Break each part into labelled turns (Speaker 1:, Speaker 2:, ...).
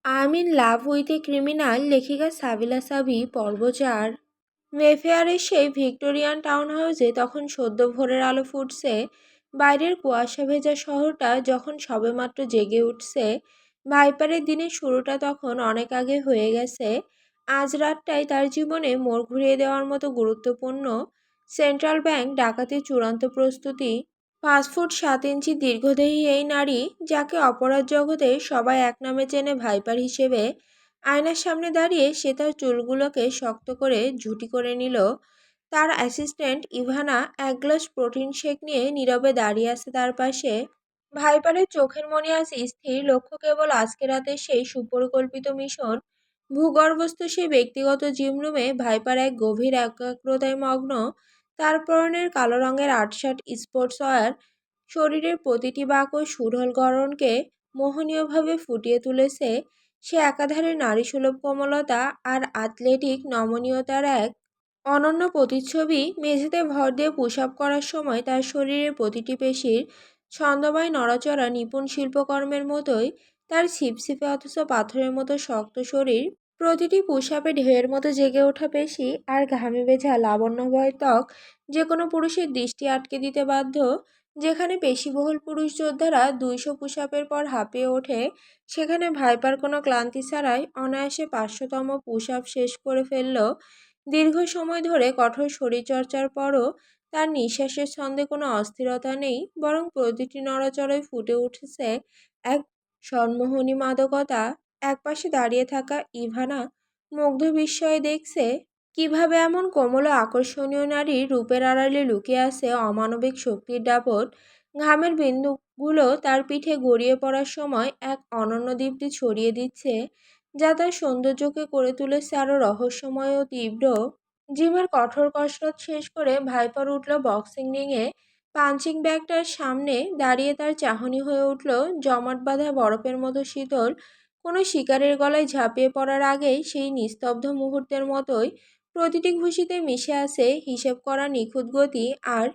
Speaker 1: I in love with a criminal লেখিকা সাবিলা সাবি পর্ব ৪। মেফেয়ারের সেই ভিক্টোরিয়ান টাউন হাউসে তখন সদ্য ভোরের আলো ফুটছে। বাইরের কুয়াশা ভেজা শহরটা যখন সবেমাত্র জেগে উঠছে। ভাইপারের দিনের শুরুটা তখন অনেক আগে হয়ে গেছে। আজ রাতটাই তার জীবনে মোড় ঘুরিয়ে দেওয়ার মতো গুরুত্বপূর্ণ। সেন্ট্রাল ব্যাংক ডাকাতির চূড়ান্ত প্রস্তুতি। 5 ফুট 7 ইঞ্চি দীর্ঘদেহী এই নারী, যাকে অপরাধ জগতে সবাই এক নামে চেনে ভাইপার হিসেবে, আয়নার সামনে দাঁড়িয়ে সে তার চুলগুলোকে শক্ত করে ঝুঁটি করে নিল। তার অ্যাসিস্ট্যান্ট ইভানা এক গ্লাস প্রোটিন শেক নিয়ে নীরবে দাঁড়িয়ে আছে তার পাশে। ভাইপারের চোখের মনি আজ স্থির, লক্ষ্য কেবল আজকে রাতের সেই সুপরিকল্পিত মিশন। ভূগর্ভস্থ সেই ব্যক্তিগত জিম রুমে ভাইপার এক গভীর একাগ্রতায় মগ্ন। তার পরনের কালো রঙের আটশার্ট স্পোর্টস ওয়্যার শরীরের প্রতিটি বাঁক ও সুঢল গড়নকে মোহনীয়ভাবে ফুটিয়ে তুলেছে। সে একাধারে নারীসুলভ কোমলতা আর অ্যাথলেটিক নমনীয়তার এক অনন্য প্রতিচ্ছবি। মেঝেতে ভর দিয়ে পুশ আপ করার সময় তার শরীরের প্রতিটি পেশির ছন্দময় নড়াচড়া নিপুণ শিল্পকর্মের মতোই। তার ছিপছিপে অথচ পাথরের মতো শক্ত শরীর, প্রতিটি পুশ আপে ঢেউয়ের মতো জেগে ওঠা পেশি আর ঘামে ভেজা লাবণ্যময় ত্বক যে কোনো পুরুষের দৃষ্টি আটকে দিতে বাধ্য। যেখানে পেশিবহুল পুরুষ যোদ্ধারা 200 পুশ আপের পর হাঁপিয়ে ওঠে, সেখানে ভাইপার কোনো ক্লান্তি ছাড়াই অনায়াসে 500তম পুশ আপ শেষ করে ফেলল। দীর্ঘ সময় ধরে কঠোর শরীরচর্চার পরও তার নিঃশ্বাসের ছন্দে কোনো অস্থিরতা নেই, বরং প্রতিটি নড়াচড়ায় ফুটে উঠেছে এক সন্মোহনী মাদকতা। একপাশে দাঁড়িয়ে থাকা ইভানা মুগ্ধ বিস্ময়ে দেখছে কিভাবে এমন কোমল ও আকর্ষণীয় নারীর রূপের আড়ালে লুকিয়ে আছে অমানবিক শক্তির দাপট। ঘামের বিন্দুগুলো তার পিঠে গড়িয়ে পড়ার সময় এক অনন্য দীপ্তি ছড়িয়ে দিচ্ছে, যা তার সৌন্দর্যকে করে তুলেছে আরও রহস্যময় ও তীব্র। জিমের কঠোর কসরত শেষ করে ভাইপার উঠল বক্সিং রিংয়ে। পাঞ্চিং ব্যাগটার সামনে দাঁড়িয়ে তার চাহনি হয়ে উঠল জমাট বাঁধা বরফের মতো শীতল। কোনো শিকারের গলায় ঝাঁপিয়ে পড়ার আগেই সেই নিস্তব্ধ মুহূর্তের মতোই প্রতিটি ঘুষিতে মিশে আছে হিসেব করা নিখুঁত গতি আর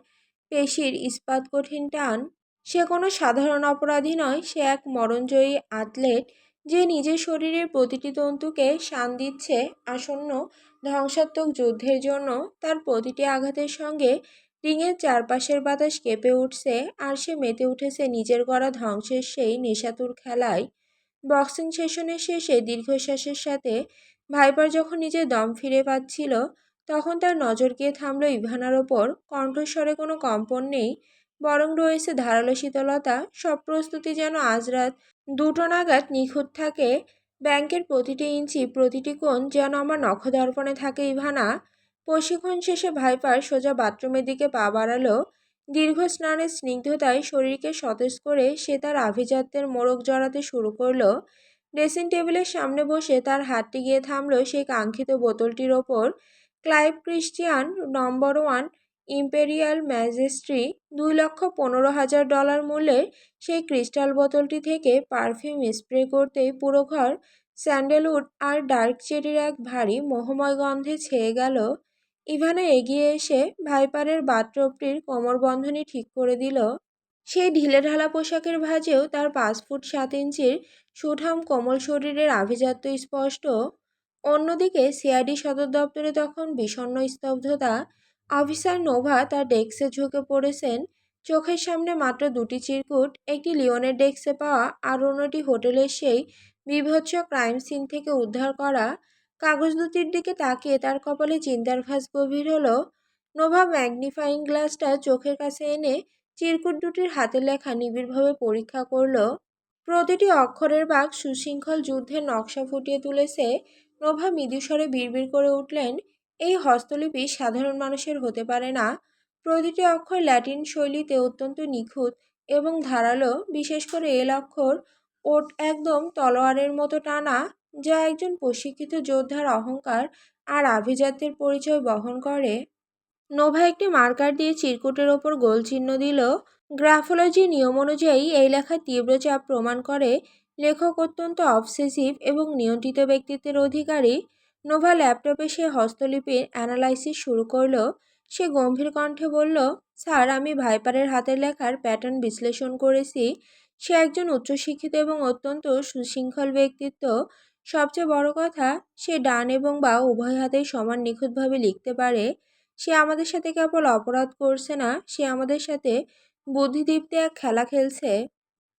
Speaker 1: পেশির ইস্পাত কঠিন টান। সে কোনো সাধারণ অপরাধী নয়, সে এক মরণজয়ী অ্যাথলেট, যে নিজের শরীরের প্রতিটি তন্তুকে শান দিচ্ছে আসন্ন ধ্বংসাত্মক যুদ্ধের জন্য। তার প্রতিটি আঘাতের সঙ্গে রিংয়ের চারপাশের বাতাস কেঁপে উঠছে, আর সে মেতে উঠেছে নিজের গড়া ধ্বংসের সেই নেশাতুর খেলায়। বক্সিং সেশনের শেষে দীর্ঘশ্বাসের সাথে ভাইপার যখন নিজের দম ফিরে পাচ্ছিল, তখন তার নজর গিয়ে থামল ইভানার ওপর। কণ্ঠস্বরে কোনো কম্পন নেই, বরং রয়েছে ধারালো শীতলতা। সব প্রস্তুতি যেন আজ রাত 2টো নাগাদ নিখুঁত থাকে। ব্যাংকের প্রতিটি ইঞ্চি, প্রতিটি কোণ যেন আমার নখদর্পণে থাকে ইভানা। প্রশিক্ষণ শেষে ভাইপার সোজা বাথরুমের দিকে পা বাড়ালো। দীর্ঘ স্নানের স্নিগ্ধতায় শরীরকে সতেজ করে সে তার আভিজাত্যের মোড়ক জড়াতে শুরু করলো। ড্রেসিং টেবিলের সামনে বসে তার হাতটি গিয়ে থামলো সেই কাঙ্ক্ষিত বোতলটির ওপর। ক্লাইভ ক্রিস্টিয়ান নম্বর 1 ইম্পেরিয়াল ম্যাজেস্ট্রি। $2,15,000 মূল্যের সেই ক্রিস্টাল বোতলটি থেকে পারফিউম স্প্রে করতেই পুরো ঘর স্যান্ডেলউড আর ডার্ক চেরির এক ভারী মোহময় গন্ধে ছেয়ে গেল। ইভানা এগিয়ে এসে ভাইপারের বাথরবটির কোমরবন্ধনী ঠিক করে দিল। সেই ঢিলেঢালা পোশাকের ভাঁজেও তার 5 ফুট 7 ইঞ্চির সুঠাম কোমল শরীরের আভিজাত্য স্পষ্ট। অন্যদিকে সিআইডি সদর দপ্তরে তখন বিষণ্ণ স্তব্ধতা। অফিসার নোভা তার ডেস্কে ঝুঁকে পড়েছেন। চোখের সামনে মাত্র 2টি চিরকুট, একটি লিওনের ডেস্কে পাওয়া আর অন্যটি হোটেলের সেই বীভৎস ক্রাইম সিন থেকে উদ্ধার করা। কাগজ দুটির দিকে তাকিয়ে তার কপালে চিন্তার ভাঁজ গভীর হলো। নোভা ম্যাগনিফাইং গ্লাসটা চোখের কাছে এনে চিরকুট দুটির হাতের লেখা নিবিড়ভাবে পরীক্ষা করল। প্রতিটি অক্ষরের বাঁক সুশৃঙ্খল যুদ্ধের নকশা ফুটিয়ে তুলেছে। নোভা মৃদুস্বরে বিড়বিড় করে উঠলেন, এই হস্তলিপি সাধারণ মানুষের হতে পারে না। প্রতিটি অক্ষর ল্যাটিন শৈলীতে অত্যন্ত নিখুঁত এবং ধারালো, বিশেষ করে এল অক্ষর। ওট একদম তলোয়ারের মতো টানা, যা একজন প্রশিক্ষিত যোদ্ধার অহংকার আর আভিজাত্যের পরিচয় বহন করে। নোভা একটি মার্কার দিয়ে চিরকুটের ওপর গোল চিহ্ন দিল। গ্রাফোলজি নিয়ম অনুযায়ী এই লেখার তীব্র চাপ প্রমাণ করে লেখক অত্যন্ত অবসেসিভ এবং নিয়ন্ত্রিত ব্যক্তিত্বের অধিকারী। নোভা ল্যাপটপে সে হস্তলিপির অ্যানালাইসিস শুরু করল। সে গম্ভীর কণ্ঠে বলল, স্যার, আমি ভাইপারের হাতের লেখার প্যাটার্ন বিশ্লেষণ করেছি। সে একজন উচ্চশিক্ষিত এবং অত্যন্ত সুশৃঙ্খল ব্যক্তিত্ব। সবচেয়ে বড় কথা, সে ডান এবং বা উভয় হাতেই সমান নিখুঁতভাবে লিখতে পারে। সে আমাদের সাথে কেবল অপরাধ করছে না, সে আমাদের সাথে বুদ্ধিদীপ্তি এক খেলা খেলছে।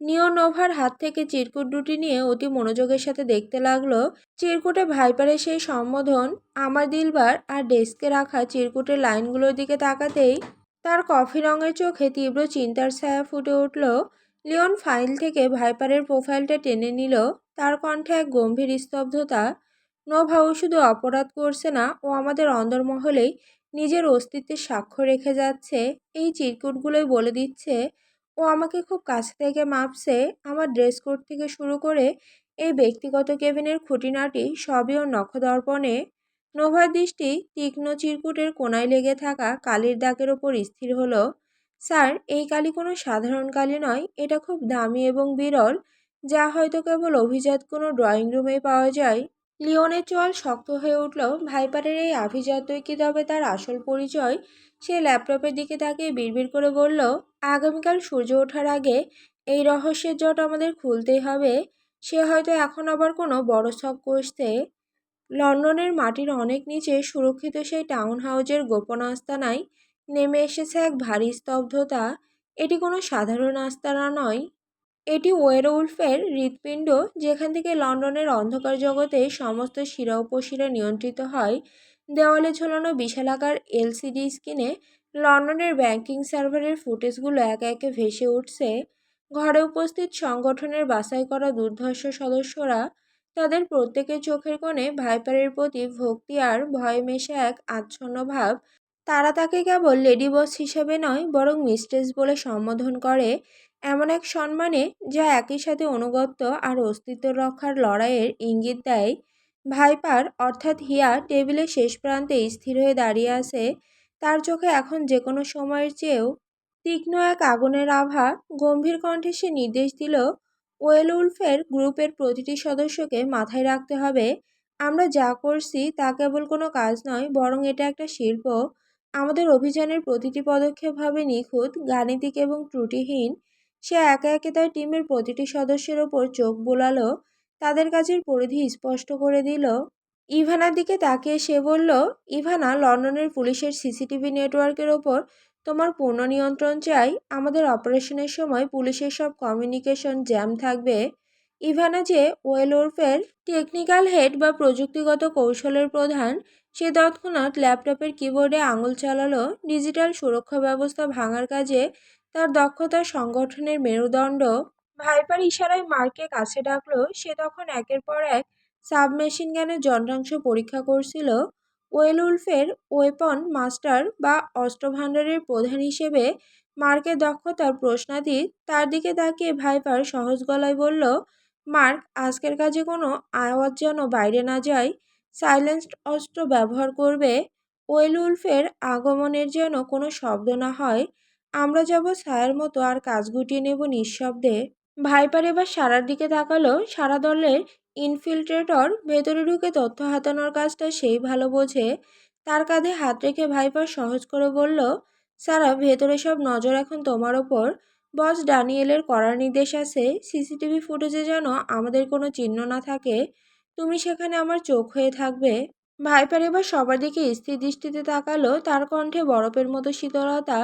Speaker 1: নিও নোভার হাত থেকে চিরকুট দুটি নিয়ে অতি মনোযোগের সাথে দেখতে লাগলো। চিরকুটে ভাইপারের সেই সম্বোধন, আমার দিলবার, আর ডেস্কে রাখা চিরকুটের লাইনগুলোর দিকে তাকাতেই তার কফি রঙের চোখে তীব্র চিন্তার ছায়া ফুটে উঠল। লিওন ফাইল থেকে ভাইপারের প্রোফাইলটা টেনে নিল। তার কণ্ঠে এক গম্ভীর স্তব্ধতা। নোভা, ও শুধু অপরাধ করছে না, ও আমাদের অন্দরমহলেই নিজের অস্তিত্বের সাক্ষ্য রেখে যাচ্ছে। এই চিরকুটগুলোই বলে দিচ্ছে ও আমাকে খুব কাছে থেকে মাপছে। আমার ড্রেস কোড থেকে শুরু করে এই ব্যক্তিগত কেবিনের খুঁটিনাটি সবই ওর নখদর্পণে। নোভার দৃষ্টি তীক্ষ্ণ চিরকুটের কোনায় লেগে থাকা কালির দাগের ওপর স্থির হলো। স্যার, এই কালি কোনো সাধারণ কালি নয়, এটা খুব দামি এবং বিরল, যা হয়তো কেবল অভিজাত কোনো ড্রয়িং রুমেই পাওয়া যায়। লিওনের চোয়াল শক্ত হয়ে উঠল। ভাইপারের এই আভিজাত্যই কি তবে তার আসল পরিচয়? সে ল্যাপটপের দিকে তাকিয়ে বিড়বিড় করে বলল, আগামীকাল সূর্য ওঠার আগে এই রহস্যের জট আমাদের খুলতেই হবে। সে হয়তো এখন আবার কোনো বড় শখ কষছে। লন্ডনের মাটির অনেক নিচে সুরক্ষিত সেই টাউন হাউজের গোপন আস্তানায় নেমে এসেছে এক ভারী স্তব্ধতা। এটি কোনো সাধারণ আস্তানা নয়, এটি ওয়েরউলফের হৃৎপিণ্ড, যেখান থেকে লন্ডনের অন্ধকার জগতে সমস্ত শিরা উপশিরা নিয়ন্ত্রিত হয়। দেওয়ালে ঝোলানো বিশালাকার এলসিডি স্ক্রিনে লন্ডনের ব্যাংকিং সার্ভারের ফুটেজগুলো একে একে ভেসে উঠছে। ঘরে উপস্থিত সংগঠনের বাছাই করা দুর্ধর্ষ সদস্যরা, তাদের প্রত্যেকের চোখের কোণে ভাইপারের প্রতি ভক্তি আর ভয় মেশা এক আচ্ছন্ন ভাব। তারা তাকে কেবল লেডি বস হিসেবে নয়, বরং মিস্ট্রেস বলে সম্বোধন করে, এমন এক সম্মানে যা একই সাথে অনুগত্য আর অস্তিত্ব রক্ষার লড়াইয়ের ইঙ্গিত দেয়। ভাইপার, অর্থাৎ হিয়া, টেবিলের শেষ প্রান্তে স্থির হয়ে দাঁড়িয়ে আছে। তার চোখে এখন যে কোনো সময়ের চেয়েও তীক্ষ্ণ এক আগুনের আভা। গম্ভীর কণ্ঠে সে নির্দেশ দিল, ওয়েলউলফের গ্রুপের প্রতিটি সদস্যকে মাথায় রাখতে হবে, আমরা যা করছি তা কেবল কোনো কাজ নয়, বরং এটা একটা শিল্প। আমাদের অভিযানের প্রতিটি পদক্ষেপ হবে নিখুঁত, গাণিতিক এবং ত্রুটিহীন। সে একে একে তার টিমের প্রতিটি সদস্যের ওপর চোখ বোলালো, তাদের কাজের পরিধি স্পষ্ট করে দিল। ইভানার দিকে তাকিয়ে সে বলল, ইভানা, লন্ডনের পুলিশের সিসিটিভি নেটওয়ার্কের ওপর তোমার পূর্ণ নিয়ন্ত্রণ চাই। আমাদের অপারেশনের সময় পুলিশের সব কমিউনিকেশন জ্যাম থাকবে। ইভানা যে ওয়েলওরফের টেকনিক্যাল হেড বা প্রযুক্তিগত কৌশলের প্রধান, সে তৎক্ষণাৎ ল্যাপটপের কিবোর্ডে আঙুল চালালো। ডিজিটাল সুরক্ষা ব্যবস্থা ভাঙার কাজে তার দক্ষতা সংগঠনের মেরুদণ্ড। ভাইপার ইশারায় মার্ককে কাছে ডাকলো। সে তখন একের পর এক সাবমেশিন গানের যন্ত্রাংশ পরীক্ষা করছিল। ওয়েলউলফের ওয়েপন মাস্টার বা অস্ত্রভাণ্ডারের প্রধান হিসেবে মার্কের দক্ষতার প্রশ্নাতীত। তার দিকে তাকিয়ে ভাইপার সহজ গলায় বলল, মার্ক, আজকের কাজে কোনো আওয়াজ যেন বাইরে না যায়। সাইলেন্সড অস্ত্র ব্যবহার করবে। ওয়েলউলফের আগমনের যেন কোনো শব্দ না হয়। আমরা যাব ছায়ার মতো আর কাজ গুটিয়ে নেব নিঃশব্দে। ভাইপার এবার সারার দিকে তাকালো। সারা দলের ইনফিল্ট্রেটর, ভেতরে ঢুকে তথ্য হাতানোর কাজটা সেই ভালো বোঝে। তার কাঁধে হাত রেখে ভাইপার সহজ করে বলল, সারা, ভেতরে সব নজর এখন তোমার ওপর। বস ড্যানিয়েলের কড়া নির্দেশ আছে, সিসিটিভি ফুটেজে যেন আমাদের কোনো চিহ্ন না থাকে। তুমি সেখানে আমার চোখ হয়ে থাকবে। ভাইপার এবার সবার দিকে স্থির দৃষ্টিতে তাকালো, তার কণ্ঠে বরফের মতো শীতলতা।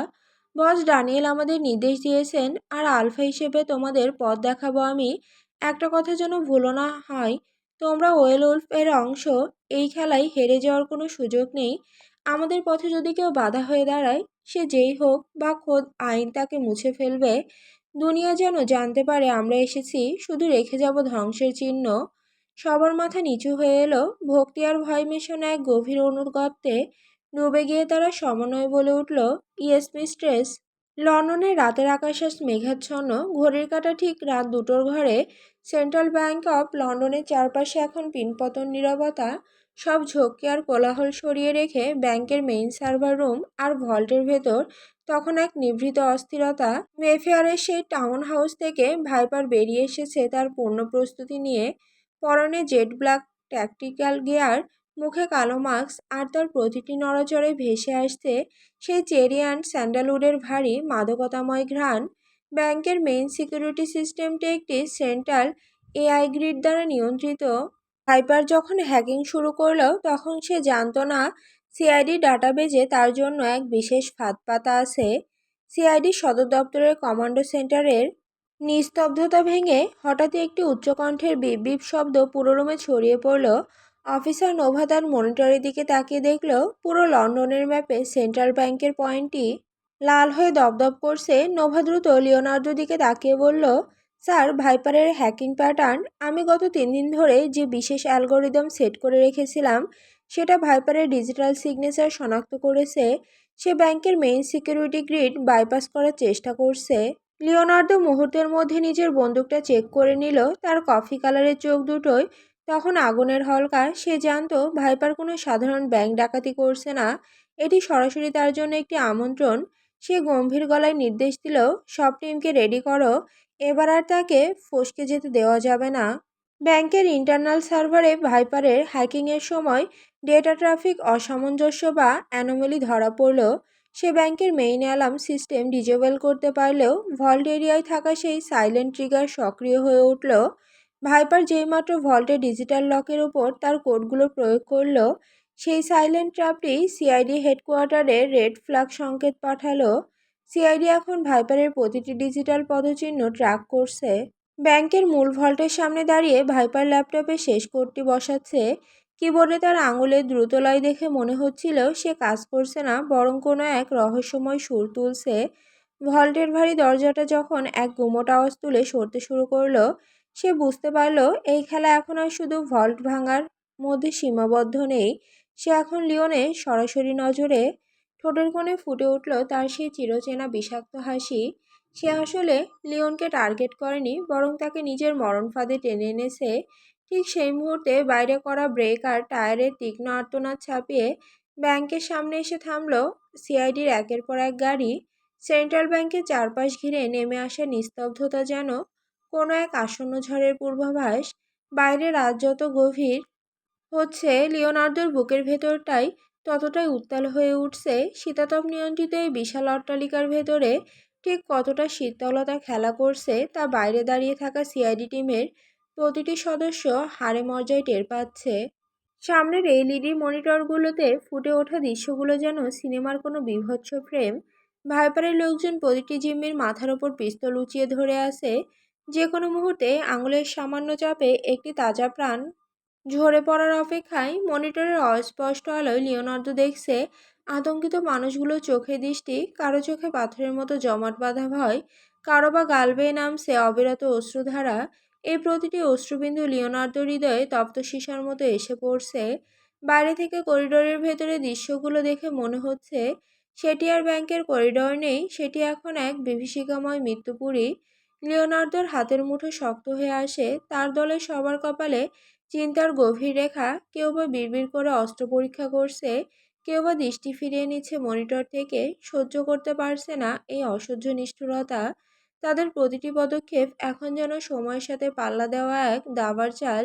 Speaker 1: বস ড্যানিয়েল আমাদের নির্দেশ দিয়েছেন, আর আলফা হিসেবে তোমাদের পথ দেখাবো আমি। একটা কথা যেন ভুলো না হয়, তোমরা ওয়েলউলফ এর অংশ। এই খেলায় হেরে যাওয়ার কোনো সুযোগ নেই। আমাদের পথে যদি কেউ বাধা হয়ে দাঁড়ায়, সে যেই হোক বা খোদ আইন তাকে মুছে ফেলবে। দুনিয়া যেন জানতে পারে আমরা এসেছি, শুধু রেখে যাব ধ্বংসের চিহ্ন। সবার মাথা নিচু হয়ে এলো। ভক্তি আর ভয় মেশানো এক গভীর অনুগত্যে ডুবে গিয়ে তারা সমন্বয়ে বলে উঠল, ইয়েস মিস্ট্রেস। লন্ডনের রাতের আকাশ আজ মেঘাচ্ছন্ন। ঘড়ির কাঁটা ঠিক রাত 2টোর ঘরে। সেন্ট্রাল ব্যাংক অফ লন্ডনের চারপাশে এখন পিনপতন নীরবতা। সব ঝক্কি আর কোলাহল সরিয়ে রেখে ব্যাংকের মেইন সার্ভার রুম আর ভল্টের ভেতর তখন এক নিভৃত অস্থিরতা। মেফেয়ারের সেই টাউন হাউস থেকে ভাইপার বেরিয়ে এসেছে তার পূর্ণ প্রস্তুতি নিয়ে। পরনে জেড ব্ল্যাক ট্যাকটিক্যাল গিয়ার, মুখে কালো মাস্ক, আর তার প্রতিটি নড়াচড়ে ভেসে আসছে সেই চেরি অ্যান্ড স্যান্ডালউডের ভারী মাদকতাময় ঘ্রাণ। ব্যাংকের মেইন সিকিউরিটি সিস্টেমটি একটি সেন্ট্রাল এআই গ্রিড দ্বারা নিয়ন্ত্রিত। ভাইপার যখন হ্যাকিং শুরু করলো তখন সে জানতো না সিআইডি ডাটাবেজে তার জন্য এক বিশেষ ফাঁদ পাতা আছে। সিআইডি সদর দপ্তরের কমান্ডো সেন্টারের নিস্তব্ধতা ভেঙে হঠাৎই একটি উচ্চকণ্ঠের বিপ বিপ শব্দ পুরো রুমে ছড়িয়ে পড়ল। অফিসার নোভা তার মনিটরের দিকে তাকিয়ে দেখল পুরো লন্ডনের ম্যাপে সেন্ট্রাল ব্যাংকের পয়েন্টটি লাল হয়ে দপদপ করছে। নোভা দ্রুত লিওনার্দোর দিকে তাকিয়ে বলল, স্যার, ভাইপারের হ্যাকিং প্যাটার্ন, আমি গত 3 দিন ধরে যে বিশেষ অ্যালগোরিদম সেট করে রেখেছিলাম সেটা ভাইপারের ডিজিটাল সিগনেচার শনাক্ত করেছে। সে ব্যাংকের মেইন সিকিউরিটি গ্রিড বাইপাস করার চেষ্টা করছে। লিওনার্দো মুহূর্তের মধ্যে নিজের বন্দুকটা চেক করে নিল। তার কফি কালারের চোখ দুটোয় তখন আগুনের হলকা। সে জানতো ভাইপার কোনো সাধারণ ব্যাংক ডাকাতি করছে না, এটি সরাসরি তার জন্য একটি আমন্ত্রণ। সে গম্ভীর গলায় নির্দেশ দিল, সব টিমকে রেডি করো, এবার আর তাকে ফসকে যেতে দেওয়া যাবে না। ব্যাংকের ইন্টারনাল সার্ভারে ভাইপারের হ্যাকিংয়ের সময় ডেটা ট্রাফিক অসামঞ্জস্য বা অ্যানোমালি ধরা পড়ল। সে ব্যাংকের মেইন অ্যালার্ম সিস্টেম ডিজেবল করতে পারলেও ভল্ট এরিয়ায় থাকা সেই সাইলেন্ট ট্রিগার সক্রিয় হয়ে উঠল। ভাইপার যেইমাত্র ভল্টের ডিজিটাল লকের উপর তার কোডগুলো প্রয়োগ করল, সেই সাইলেন্ট ট্র্যাপটি সিআইডি হেডকোয়ার্টারে রেড ফ্ল্যাগ সংকেত পাঠালো। সিআইডি এখন ভাইপারের প্রতিটি ডিজিটাল পদচিহ্ন ট্র্যাক করছে। ব্যাংকের মূল ভল্টের সামনে দাঁড়িয়ে ভাইপার ল্যাপটপে শেষ কোডটি বসাচ্ছে। কিবোর্ডে তার আঙুলের দ্রুতলয় দেখে মনে হচ্ছিল সে কাজ করছে না, বরং কোনো এক রহস্যময় সুর তুলছে। ভল্টের ভারী দরজাটা যখন এক গুমোট আওয়াজ তুলে সরতে শুরু করলো, সে বুঝতে পারল এই খেলা এখন আর শুধু ভল্ট ভাঙার মধ্যে সীমাবদ্ধ নেই। সে এখন লিওনের সরাসরি নজরে। ঠোঁটের কোণে ফুটে উঠল তার সেই চিরচেনা বিষাক্ত হাসি। সে আসলে লিওনকে টার্গেট করেনি, বরং তাকে নিজের মরণ ফাঁদে টেনে এনেছে। ঠিক সেই মুহূর্তে বাইরে করা ব্রেক আর টায়ারের তীক্ষ্ণ আর্তনাদ ছাপিয়ে ব্যাংকের সামনে এসে থামল সিআইডির একের পর এক গাড়ি। সেন্ট্রাল ব্যাংকের চারপাশ ঘিরে নেমে আসা নিস্তব্ধতা যেন কোনো এক আসন্ন ঝড়ের পূর্বাভাস। বাইরে রাত যত গভীর হচ্ছে, লিওনার্দোর বুকের ভেতরটাই ততটাই উত্তাল হয়ে উঠছে। শীতাতপ নিয়ন্ত্রিত এই বিশাল অট্টালিকার ভেতরে ঠিক কতটা শীতলতা খেলা করছে তা বাইরে দাঁড়িয়ে থাকা সিআইডি টিমের প্রতিটি সদস্য হাড়ে মর্যায় টের পাচ্ছে। সামনের এলইডি মনিটরগুলোতে ফুটে ওঠা দৃশ্যগুলো যেন সিনেমার কোনো বীভৎস ফ্রেম। ভাইপারের লোকজন প্রতিটি জিম্মির মাথার ওপর পিস্তল উঁচিয়ে ধরে আছে। যে কোনো মুহূর্তে আঙুলের সামান্য চাপে একটি তাজা প্রাণ ঝরে পড়ার অপেক্ষায়। মনিটরের অস্পষ্ট আলোয় লিওনার্দো দেখছে আতঙ্কিত মানুষগুলোর চোখের দৃষ্টি, কারো চোখে পাথরের মতো জমাট বাঁধা ভয়, কারো বা গাল বেয়ে নামছে অবিরত অশ্রুধারা। এই প্রতিটি অশ্রুবিন্দু লিওনার্দোর হৃদয়ে তপ্ত সীসার মতো এসে পড়ছে। বাইরে থেকে করিডোরের ভেতরে দৃশ্যগুলো দেখে মনে হচ্ছে সেটি আর ব্যাংকের করিডোর নেই, সেটি এখন এক বিভীষিকাময় মৃত্যুপুরী। লিওনার্দোর হাতের মুঠো শক্ত হয়ে আসে। তার দলের সবার কপালে চিন্তার গভীর রেখা। কেউ বা বিড়বিড় করে অস্ত্র পরীক্ষা করছে, কেউ বা দৃষ্টি ফিরিয়ে নিচ্ছে মনিটর থেকে। সহ্য করতে পারছে না এই অসহ্য নিষ্ঠুরতা। তাদের প্রতিটি পদক্ষেপ এখন যেন সময়ের সাথে পাল্লা দেওয়া এক দাবার চাল।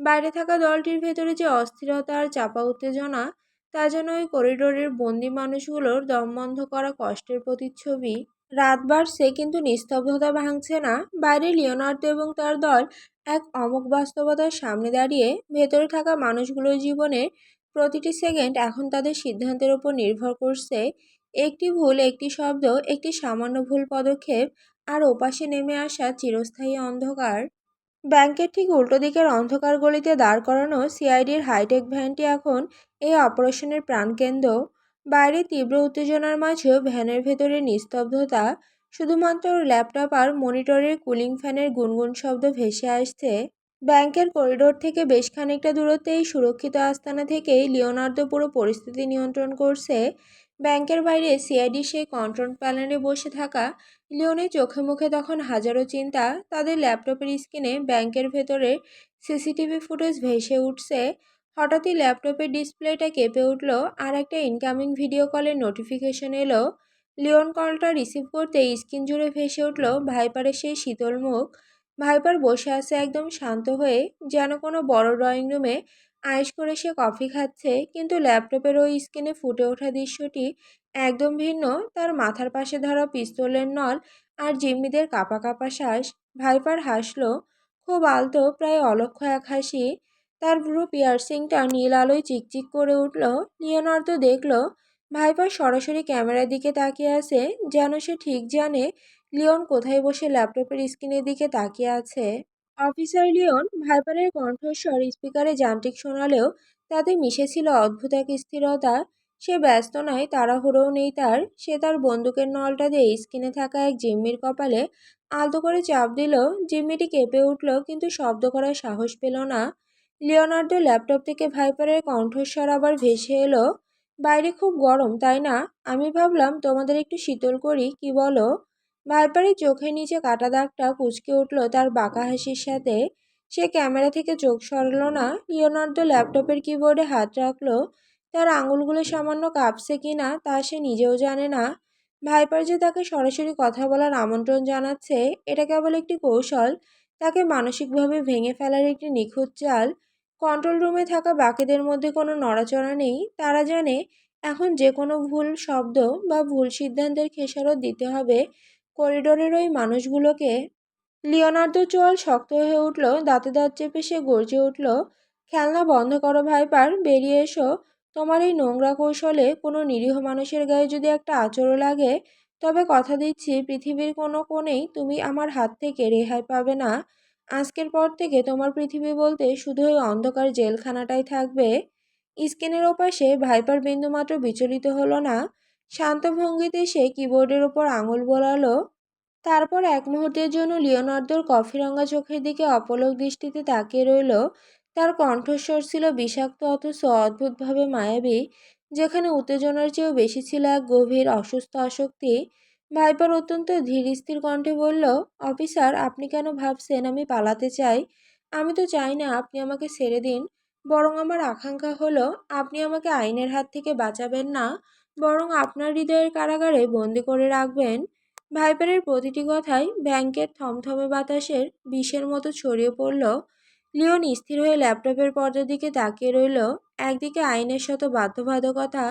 Speaker 1: বাইরে থাকা দলটির ভেতরে যে অস্থিরতা আর চাপা উত্তেজনা, তা যেন ওই করিডোরের বন্দি মানুষগুলোর দম বন্ধ করা কষ্টের প্রতিচ্ছবি। রাত বাড়ছে কিন্তু নিস্তব্ধতা ভাঙছে না। বাইরে লিওনার্দো এবং তার দল এক অমোঘ বাস্তবতার সামনে দাঁড়িয়ে। ভেতরে থাকা মানুষগুলোর জীবনের প্রতিটি সেকেন্ড এখন তাদের সিদ্ধান্তের ওপর নির্ভর করছে। একটি ভুল, একটি শব্দ, একটি সামান্য ভুল পদক্ষেপ, আর ওপাশে নেমে আসা চিরস্থায়ী অন্ধকার। ব্যাংকের ঠিক উল্টো দিকের অন্ধকার গলিতে দাঁড় করানো সিআইডির হাইটেক ভ্যানটি এখন এই অপারেশনের প্রাণকেন্দ্র। বাইরে তীব্র উত্তেজনার মাঝেও ভ্যানের ভেতরে নিস্তব্ধতা। শুধুমাত্র ল্যাপটপ আর মনিটরের কুলিং ফ্যানের গুনগুন শব্দ ভেসে আসছে। ব্যাংকের করিডোর থেকে বেশ খানিকটা দূরত্বে এই সুরক্ষিত আস্তানা থেকেই লিওনার্দো পুরো পরিস্থিতি নিয়ন্ত্রণ করছে। ব্যাংকের বাইরে সিআইডির সেই কন্ট্রোল প্যানেলে বসে থাকা লিওনের চোখে মুখে তখন হাজারো চিন্তা। তাদের ল্যাপটপের স্ক্রিনে ব্যাংকের ভেতরে সিসিটিভি ফুটেজ ভেসে উঠছে। হঠাৎই ল্যাপটপের ডিসপ্লেটা কেঁপে উঠল, আর একটা ইনকামিং ভিডিও কলের নোটিফিকেশন এলো। লিওন কলটা রিসিভ করতে স্ক্রিন জুড়ে ভেসে উঠল ভাইপারের সেই শীতল মুখ। ভাইপার বসে আছে একদম শান্ত হয়ে, যেন কোনো বড় ড্রয়িং রুমে আয়েশ করে সে কফি খাচ্ছে। কিন্তু ল্যাপটপের ওই স্ক্রিনে ফুটে ওঠা দৃশ্যটি একদম ভিন্ন। তার মাথার পাশে ধরা পিস্তলের নল আর জিম্মিদের কাঁপা কাঁপা শ্বাস। ভাইপার হাসলো, খুব আলতো, প্রায় অলক্ষ্য এক হাসি। তার ভ্রু পিয়ার্সিংটা নীল আলোয় চিকচিক করে উঠল। লিওনার্দো দেখল ভাইপার সরাসরি ক্যামেরার দিকে তাকিয়ে আছে, যেন সে ঠিক জানে লিওন কোথায় বসে ল্যাপটপের স্ক্রিনের দিকে তাকিয়ে আছে। অফিসার লিওন, ভাইপারের কণ্ঠস্বর স্পিকারে যান্ত্রিক শোনালেও তাতে মিশেছিল অদ্ভুত এক স্থিরতা। সে ব্যস্ত নয়, তাড়াহুড়োও নেই তার। সে তার বন্দুকের নলটা দিয়ে স্ক্রিনে থাকা এক জিম্মির কপালে আলতো করে চাপ দিল। জিম্মিটি কেঁপে উঠল, কিন্তু শব্দ করার সাহস পেল না। লিওনার্দো ল্যাপটপ থেকে ভাইপারের কণ্ঠস্বর আবার ভেসে এলো। বাইরে খুব গরম, তাই না? আমি ভাবলাম তোমাদের একটু শীতল করি, কি বলো? ভাইপারের চোখের নিচে কাটা দাগটা কুঁচকে উঠল তার বাঁকা হাসির সাথে। সে ক্যামেরা থেকে চোখ সরাল না। লিওনার্দো ল্যাপটপের কিবোর্ডে হাত রাখলো। তার আঙুলগুলো সামান্য কাঁপছে কিনা তা সে নিজেও জানে না। ভাইপার যে তাকে সরাসরি কথা বলার আমন্ত্রণ জানাচ্ছে, এটা কেবল একটি কৌশল, তাকে মানসিকভাবে ভেঙে ফেলার একটি নিখুঁত চাল। কন্ট্রোল রুমে থাকা বাকিদের মধ্যে কোনো নড়াচড়া নেই। তারা জানে এখন যে কোনো ভুল শব্দ বা ভুল সিদ্ধান্তের খেসারত দিতে হবে করিডোরের ওই মানুষগুলোকে। লিওনার্দোর চোয়াল শক্ত হয়ে উঠল, দাঁতে দাঁত চেপে সে গর্জে উঠল, খেলনা বন্ধ করো ভাইপার, বেরিয়ে এসো। তোমার এই নোংরা কৌশলে কোনো নিরীহ মানুষের গায়ে যদি একটা আঁচড়ও লাগে, তবে কথা দিচ্ছি পৃথিবীর কোনো কোণেই তুমি আমার হাত থেকে রেহাই পাবে না। আজকের পর থেকে তোমার পৃথিবী বলতে শুধু ওই অন্ধকার জেলখানাটাই থাকবে। স্ক্রিনের ওপাশে ভাইপার বিন্দুমাত্র বিচলিত হলো না। শান্ত ভঙ্গিতে সে কিবোর্ডের ওপর আঙুল বোলালো। তারপর এক মুহূর্তের জন্য লিওনার্দোর কফি রঙা চোখের দিকে অপলক দৃষ্টিতে তাকিয়ে রইল। তার কণ্ঠস্বর ছিল বিষাক্ত অথচ অদ্ভুতভাবে মায়াবী, যেখানে উত্তেজনার চেয়েও বেশি ছিল এক গভীর অসুস্থ আসক্তি। ভাইপার অত্যন্ত ধীর স্থির কণ্ঠে বলল, অফিসার, আপনি কেন ভাবছেন আমি পালাতে চাই? আমি তো চাই না আপনি আমাকে ছেড়ে দিন। বরং আমার আকাঙ্ক্ষা হলো আপনি আমাকে আইনের হাত থেকে বাঁচাবেন না, বরং আপনার হৃদয়ের কারাগারে বন্দি করে রাখবেন। ভাইপারের প্রতিটি কথাই ব্যাংকের থমথমে বাতাসের বিষের মতো ছড়িয়ে পড়ল। লিওন স্থির হয়ে ল্যাপটপের পর্দার দিকে তাকিয়ে রইল। একদিকে আইনের শত বাধ্যবাধকতা,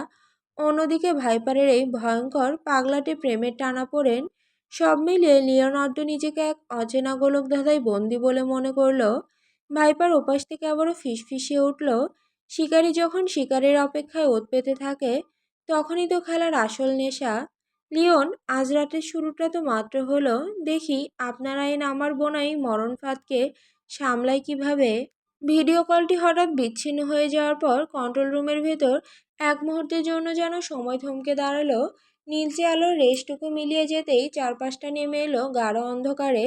Speaker 1: অন্যদিকে ভাইপারের এই ভয়ঙ্কর পাগলাটে প্রেমের টানাপোড়েন। সব মিলিয়ে লিওনার্দো নিজেকে এক অচেনা গোলকধাঁধায় বন্দি বলে মনে করল। ভাইপার ওপাশ থেকে আবারও ফিসফিসিয়ে উঠল, শিকারী যখন শিকারের অপেক্ষায় ওত পেতে থাকে, তখনই তো খেলার আসল নেশা। লিওন, আজ রাতের শুরুটা তো মাত্র হলো, দেখি আপনার আইন আমার বোনাই মরণ ফাঁদকে সামলায় কিভাবে। ভিডিও কলটি হঠাৎ বিচ্ছিন্ন হয়ে যাওয়ার পর কন্ট্রোল রুমের ভেতর এক মুহূর্তের জন্য যেন সময় থমকে দাঁড়ালো। নীলচে আলোর রেশটুকু মিলিয়ে যেতেই চারপাশটা নেমে এলো গাঢ় অন্ধকারে।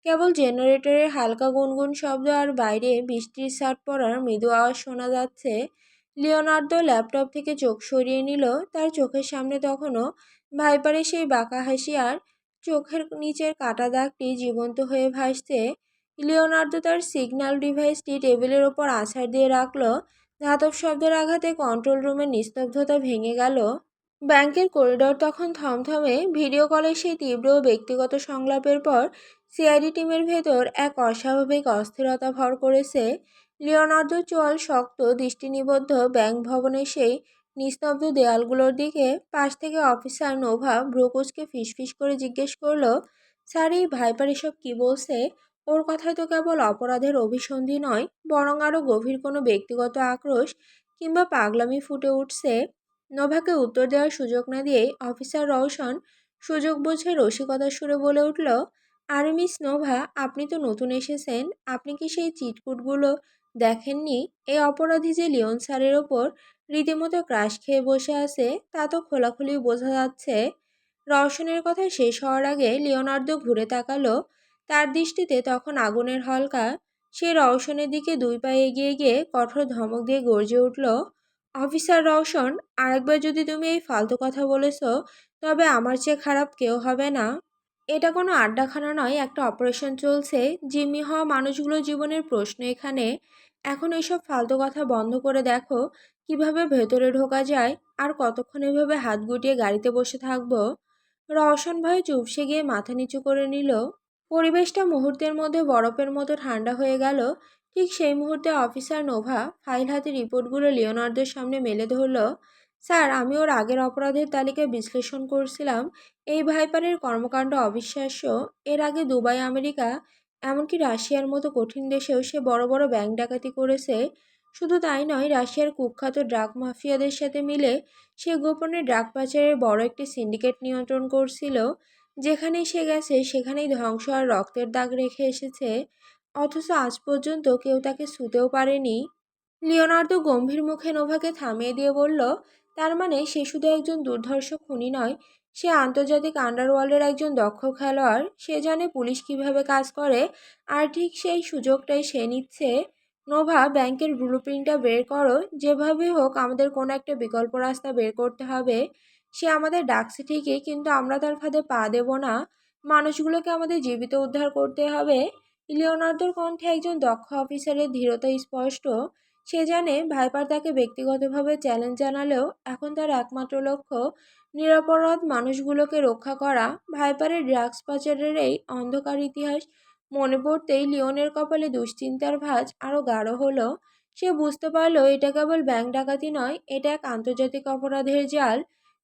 Speaker 1: কেবল জেনারেটরের হালকা গুনগুন শব্দ আর বাইরে বৃষ্টির ছাট পড়ার মৃদু আওয়াজ শোনা যাচ্ছে। লিওনার্দো ল্যাপটপ থেকে চোখ সরিয়ে নিল। তার চোখের সামনে তখনও ভাইপারের সেই বাঁকা হাসি আর চোখের নিচের কাটা দাগটি জীবন্ত হয়ে ভাসছে। লিওনার্দো তার সিগন্যাল ডিভাইসটি টেবিলের ওপর আছাড় দিয়ে রাখল। ধাতব শব্দের আঘাতে কন্ট্রোল রুমের নিস্তব্ধতা ভেঙে গেল। ব্যাংকের করিডোর তখন থমথমে। ভিডিও কলের সেই তীব্র ব্যক্তিগত সংলাপের পর সিআইডি টিমের ভেতর এক অস্বাভাবিক অস্থিরতা ভর করেছে। লিওনার্দোর চোয়াল শক্ত, দৃষ্টি নিবদ্ধ ব্যাংক ভবনের সেই নিস্তব্ধ দেয়ালগুলোর দিকে। পাশ থেকে অফিসার নোভা ভ্রুকুচকে ফিসফিস করে জিজ্ঞেস করলো, স্যার, এই ভাইপার এসব কী বলছে? ওর কথায় তো কেবল অপরাধের অভিসন্ধি নয়, বরং আরও গভীর কোনো ব্যক্তিগত আক্রোশ কিংবা পাগলামি ফুটে উঠছে। নোভাকে উত্তর দেওয়ার সুযোগ না দিয়েই অফিসার রওশন সুযোগ বুঝে রসিকতার সুরে বলে উঠল, আরে মিস নোভা, আপনি তো নতুন এসেছেন, আপনি কি সেই চিটকুটগুলো দেখেননি? এই অপরাধী যে লিওন স্যারের ওপর রীতিমতো ক্রাশ খেয়ে বসে আছে, তা তো খোলাখুলি বোঝা যাচ্ছে। রওশনের কথা শেষ হওয়ার আগে লিওনার্দো ঘুরে তাকালো। তার দৃষ্টিতে তখন আগুনের হলকা। সে রওশনের দিকে দুই পা এগিয়ে গিয়ে কঠোর ধমক দিয়ে গর্জে উঠল, অফিসার রওশন, আরেকবার যদি তুমি এই ফালতু কথা বলেছ, তবে আমার চেয়ে খারাপ কেউ হবে না। এটা কোনো আড্ডাখানা নয়, একটা অপারেশন চলছে। জিম্মি হওয়া মানুষগুলোর জীবনের প্রশ্ন এখানে। এখন এইসব ফালতু কথা বন্ধ করে দেখো কিভাবে ভেতরে ঢোকা যায়। আর কতক্ষণ এভাবে হাত গুটিয়ে গাড়িতে বসে থাকবো? রওশন ভয়ে চুপসে গিয়ে মাথা নিচু করে নিল। পরিবেশটা মুহূর্তের মধ্যে বরফের মতো ঠান্ডা হয়ে গেল। ঠিক সেই মুহূর্তে অফিসার নোভা ফাইল হাতে রিপোর্টগুলো লিওনার্দোর সামনে মেলে ধরল। স্যার, আমি ওর আগের অপরাধের তালিকা বিশ্লেষণ করছিলাম। এই ভাইপারের কর্মকাণ্ড অবিশ্বাস্য। এর আগে দুবাই, আমেরিকা, এমনকি রাশিয়ার মতো কঠিন দেশেও সে বড় বড় ব্যাংক ডাকাতি করেছে। শুধু তাই নয়, রাশিয়ার কুখ্যাত ড্রাগ মাফিয়াদের সাথে মিলে সে গোপনে ড্রাগ পাচারের বড় একটি সিন্ডিকেট নিয়ন্ত্রণ করছিল। যেখানেই সে গেছে সেখানেই ধ্বংস আর রক্তের দাগ রেখে এসেছে। অথচ আজ পর্যন্ত কেউ তাকে ছুঁতেও পারেনি। লিওনার্দো গম্ভীর মুখে নোভাকে থামিয়ে দিয়ে বলল, তার মানে সে শুধু একজন দুর্ধর্ষ খুনি নয়, সে আন্তর্জাতিক আন্ডারওয়ার্ল্ডের একজন দক্ষ খেলোয়াড়। সে জানে পুলিশ কিভাবে কাজ করে, আর ঠিক সেই সুযোগটাই সে নিচ্ছে। নোভা, ব্যাংকের ব্লুপ্রিন্টটা বের করো। যেভাবে হোক আমাদের কোনো একটা বিকল্প রাস্তা বের করতে হবে। সে আমাদের ডাকছে ঠিকই, কিন্তু আমরা তার ফাঁদে পা দেব না। মানুষগুলোকে আমাদের জীবিত উদ্ধার করতে হবে। লিওনার্দোর কণ্ঠে একজন দক্ষ অফিসারের ধীরতা স্পষ্ট। সে জানে ভাইপার তাকে ব্যক্তিগতভাবে চ্যালেঞ্জ জানালেও এখন তার একমাত্র লক্ষ্য নিরপরাধ মানুষগুলোকে রক্ষা করা। ভাইপারের ড্রাগস পাচারের এই অন্ধকার ইতিহাস মনে পড়তেই লিওনের কপালে দুশ্চিন্তার ভাঁজ আরও গাঢ় হলো। সে বুঝতে পারল এটা কেবল ব্যাংক ডাকাতি নয়, এটা এক আন্তর্জাতিক অপরাধের জাল,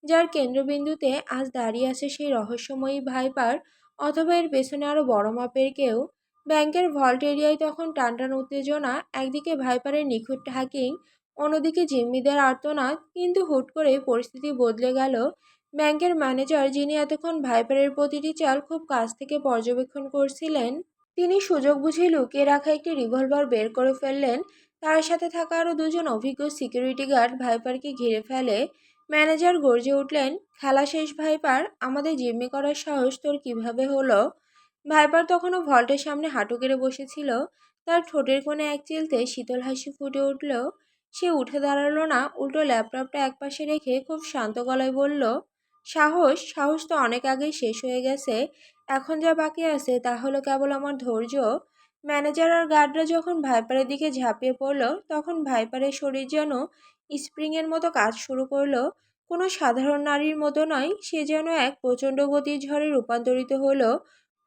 Speaker 1: যার কেন্দ্রবিন্দুতে আজ দাঁড়িয়ে আছে সেই রহস্যময়ী ভাইপার, অথবা এর পেছনে আরও বড় মাপের কেউ। ব্যাংকের ভল্ট এরিয়ায় তখন টানটান উত্তেজনা। একদিকে ভাইপারের নিখুঁত হ্যাকিং, অন্যদিকে জিম্মিদের আর্তনাদ। কিন্তু হুট করে পরিস্থিতি বদলে গেল। ব্যাংকের ম্যানেজার, যিনি এতক্ষণ ভাইপারের প্রতিটি চাল খুব কাছ থেকে পর্যবেক্ষণ করছিলেন, তিনি সুযোগ বুঝে লুকিয়ে রাখা একটি রিভলভার বের করে ফেললেন। তার সাথে থাকা আরও দুজন অভিজ্ঞ সিকিউরিটি গার্ড ভাইপারকে ঘিরে ফেলে। ম্যানেজার গর্জে উঠলেন, খেলা শেষ ভাইপার, আমাদের জিম্মি করার সাহস তোর কিভাবে হলো? ভাইপার তখনও ভল্টের সামনে হাঁটু গেড়ে বসেছিল। তার ঠোঁটের কোণে এক চিলতে শীতল হাসি ফুটে উঠল। সে উঠে দাঁড়ালো না, উল্টো ল্যাপটপটা একপাশে রেখে খুব শান্ত গলায় বলল, সাহস সাহস তো অনেক আগেই শেষ হয়ে গেছে। এখন যা বাকি আছে তা হলো কেবল আমার ধৈর্য। ম্যানেজার আর গার্ডরা যখন ভাইপারের দিকে ঝাঁপিয়ে পড়ল, তখন ভাইপারের শরীর যেন স্প্রিংয়ের মতো কাজ শুরু করলো। কোনো সাধারণ নারীর মতো নয়, সে যেন এক প্রচণ্ড গতির ঝড়ে রূপান্তরিত হলো।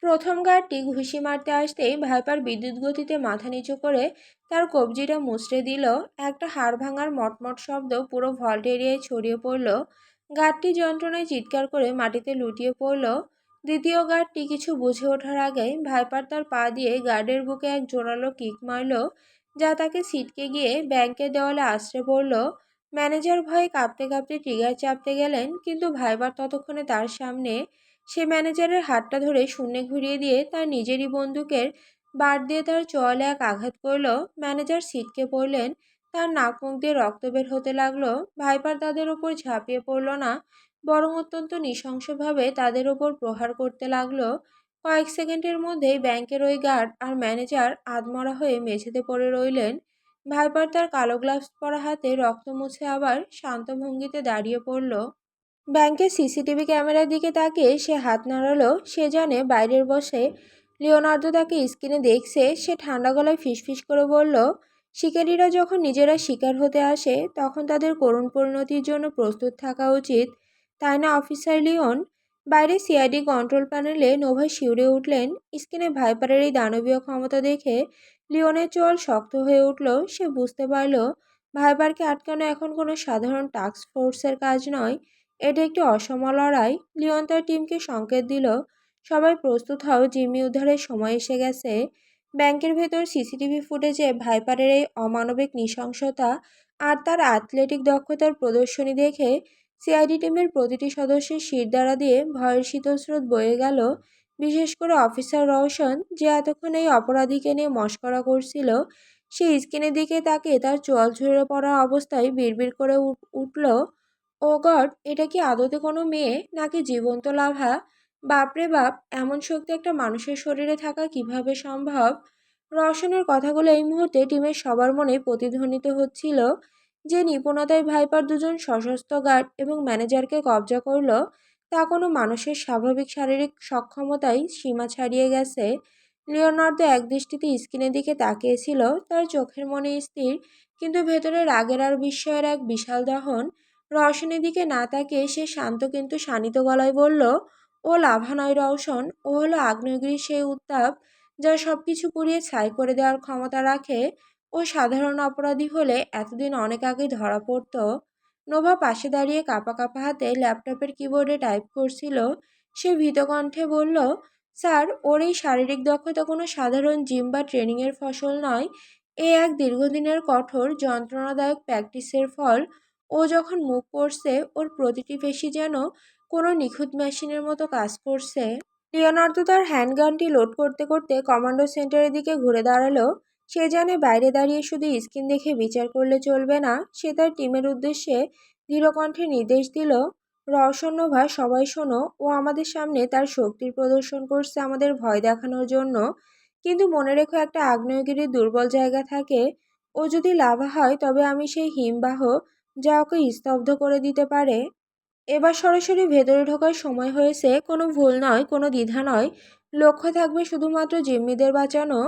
Speaker 1: প্রথম গার্ডটি ঘুষি মারতে আসতেই ভাইপার বিদ্যুৎ গতিতে মাথা নিচু করে তার কবজিটা মুচড়ে দিল। একটা হাড় ভাঙার মটমট শব্দ পুরো ভল্ট এরিয়ায় ছড়িয়ে পড়ল। গার্ডটি যন্ত্রণায় চিৎকার করে মাটিতে লুটিয়ে পড়ল। দ্বিতীয় গার্ডটি কিছু বুঝে ওঠার আগেই ভাইপার তার পা দিয়ে গার্ডের বুকে এক জোরালো কিক মারল, যা তাকে ছিটকে গিয়ে ব্যাংকের দেওয়ালে আছড়ে পড়ল। ম্যানেজার ভয়ে কাঁপতে কাঁপতে ট্রিগার চাপতে গেলেন, কিন্তু ভাইপার ততক্ষণে তার সামনে। সে ম্যানেজারের হাতটা ধরে শূন্যে ঘুরিয়ে দিয়ে তার নিজেরই বন্দুকের বার দিয়ে তার চোয়ালে এক আঘাত করল। ম্যানেজার ছিটকে পড়লেন, তার নাক মুখ দিয়ে রক্ত বের হতে লাগলো। ভাইপার তাদের ওপর ঝাঁপিয়ে পড়ল না, বরং অত্যন্ত নৃশংসভাবে তাদের ওপর প্রহার করতে লাগলো। কয়েক সেকেন্ডের মধ্যেই ব্যাংকের ওই গার্ড আর ম্যানেজার আধমরা হয়ে মেঝেতে পড়ে রইলেন। ভাইপার তার কালো গ্লাভস পরা হাতে রক্ত মুছে আবার শান্ত ভঙ্গিতে দাঁড়িয়ে পড়ল। ব্যাংকের সিসিটিভি ক্যামেরার দিকে তাকিয়ে সে হাত নাড়ালো। সে জানে বাইরের বসে লিওনার্দো তাকে স্ক্রিনে দেখছে। সে ঠান্ডা গলায় ফিসফিস করে বলল, শিকারীরা যখন নিজেরা শিকার হতে আসে তখন তাদের করুণ পরিণতির জন্য প্রস্তুত থাকা উচিত, তাই না অফিসার লিওন? বাইরে সিআইডি কন্ট্রোল প্যানেলে নোভা শিউরে উঠলেন। স্ক্রিনে ভাইপারের এই দানবীয় ক্ষমতা দেখে লিওনের চোয়াল শক্ত হয়ে উঠল। সে বুঝতে পারল ভাইপারকে আটকানো এখন কোনো সাধারণ টাস্ক ফোর্সের কাজ নয়, এটা একটি অসম লড়াই। লিওন তার টিমকে সংকেত দিল, সবাই প্রস্তুত হও, জিম্মি উদ্ধারের সময় এসে গেছে। ব্যাংকের ভেতর সিসিটিভি ফুটেজে ভাইপারের এই অমানবিক নৃশংসতা আর তার অ্যাথলেটিক দক্ষতার প্রদর্শনী দেখে সিআইডি টিমের প্রতিটি সদস্যের শিরদাঁড়া দিয়ে ভয়ের শীতস্রোত বয়ে গেল। বিশেষ করে অফিসার রওশন, যে এতক্ষণ এই অপরাধীকে নিয়ে মশকরা করছিল, সে স্ক্রিনের দিকে তাকিয়ে তার চোয়াল ঝরে পড়া অবস্থায় বিড়বিড় করে উঠল, ও গড, এটা কি আদতে কোনো মেয়ে নাকি জীবন্ত লাভা? বাপরে বাপ, এমন শক্তি একটা মানুষের শরীরে থাকা কিভাবে সম্ভব? রওশনের কথাগুলো এই মুহূর্তে টিমের সবার মনে প্রতিধ্বনিত হচ্ছিল। যে নিপুণতায় ভাইপার দুজন সশস্ত্র গার্ড এবং ম্যানেজারকে কবজা করল, তা কোনো মানুষের স্বাভাবিক শারীরিক সক্ষমতাই সীমা ছাড়িয়ে গেছে। লিওনার্দো একদৃষ্টিতে স্ক্রিনের দিকে তাকিয়েছিল, তার চোখের মনে স্থির, কিন্তু ভেতরে রাগের আর বিস্ময়ের এক বিশাল দহন। রওশনের দিকে না তাকিয়ে সে শান্ত কিন্তু শানিত গলায় বলল, ও লাভা নয় রওশন, ও হলো আগ্নেয়গিরির সেই উত্তাপ যা সবকিছু পুড়িয়ে ছাই করে দেওয়ার ক্ষমতা রাখে। ও সাধারণ অপরাধী হলে এতদিন অনেক আগেই ধরা পড়তো। নোভা পাশে দাঁড়িয়ে কাঁপা কাঁপা হাতে ল্যাপটপের কিবোর্ডে টাইপ করছিল। সে ভীত কণ্ঠে বলল, স্যার, ওর এই শারীরিক দক্ষতা কোনো সাধারণ জিম বা ট্রেনিংয়ের ফসল নয়। এ এক দীর্ঘদিনের কঠোর যন্ত্রণাদায়ক প্র্যাকটিসের ফল। ও যখন মুভ করছে, ওর প্রতিটি পেশি যেন কোনো নিখুঁত মেশিনের মতো কাজ করছে। লিওনার্দো তার হ্যান্ডগানটি লোড করতে করতে কমান্ডো সেন্টারের দিকে ঘুরে দাঁড়ালো। সে জানে বাইরে দাঁড়িয়ে শুধু স্ক্রিন দেখে বিচার করলে চলবে না। সে তার টিমের উদ্দেশ্যে দৃঢ়কণ্ঠে নির্দেশ দিল, রওশন, নোভা, সবাই শোনো। ও আমাদের সামনে তার শক্তির প্রদর্শন করছে আমাদের ভয় দেখানোর জন্য। কিন্তু মনে রেখো, একটা আগ্নেয়গিরির দুর্বল জায়গা থাকে। ও যদি লাভা হয়, তবে আমি সেই হিমবাহ যা ওকে স্তব্ধ করে দিতে পারে। এবার সরাসরি ভেতরে ঢোকার সময় হয়েছে। কোনো ভুল নয়, কোনো দ্বিধা নয়। লক্ষ্য থাকবে শুধুমাত্র জিম্মিদের বাঁচানো।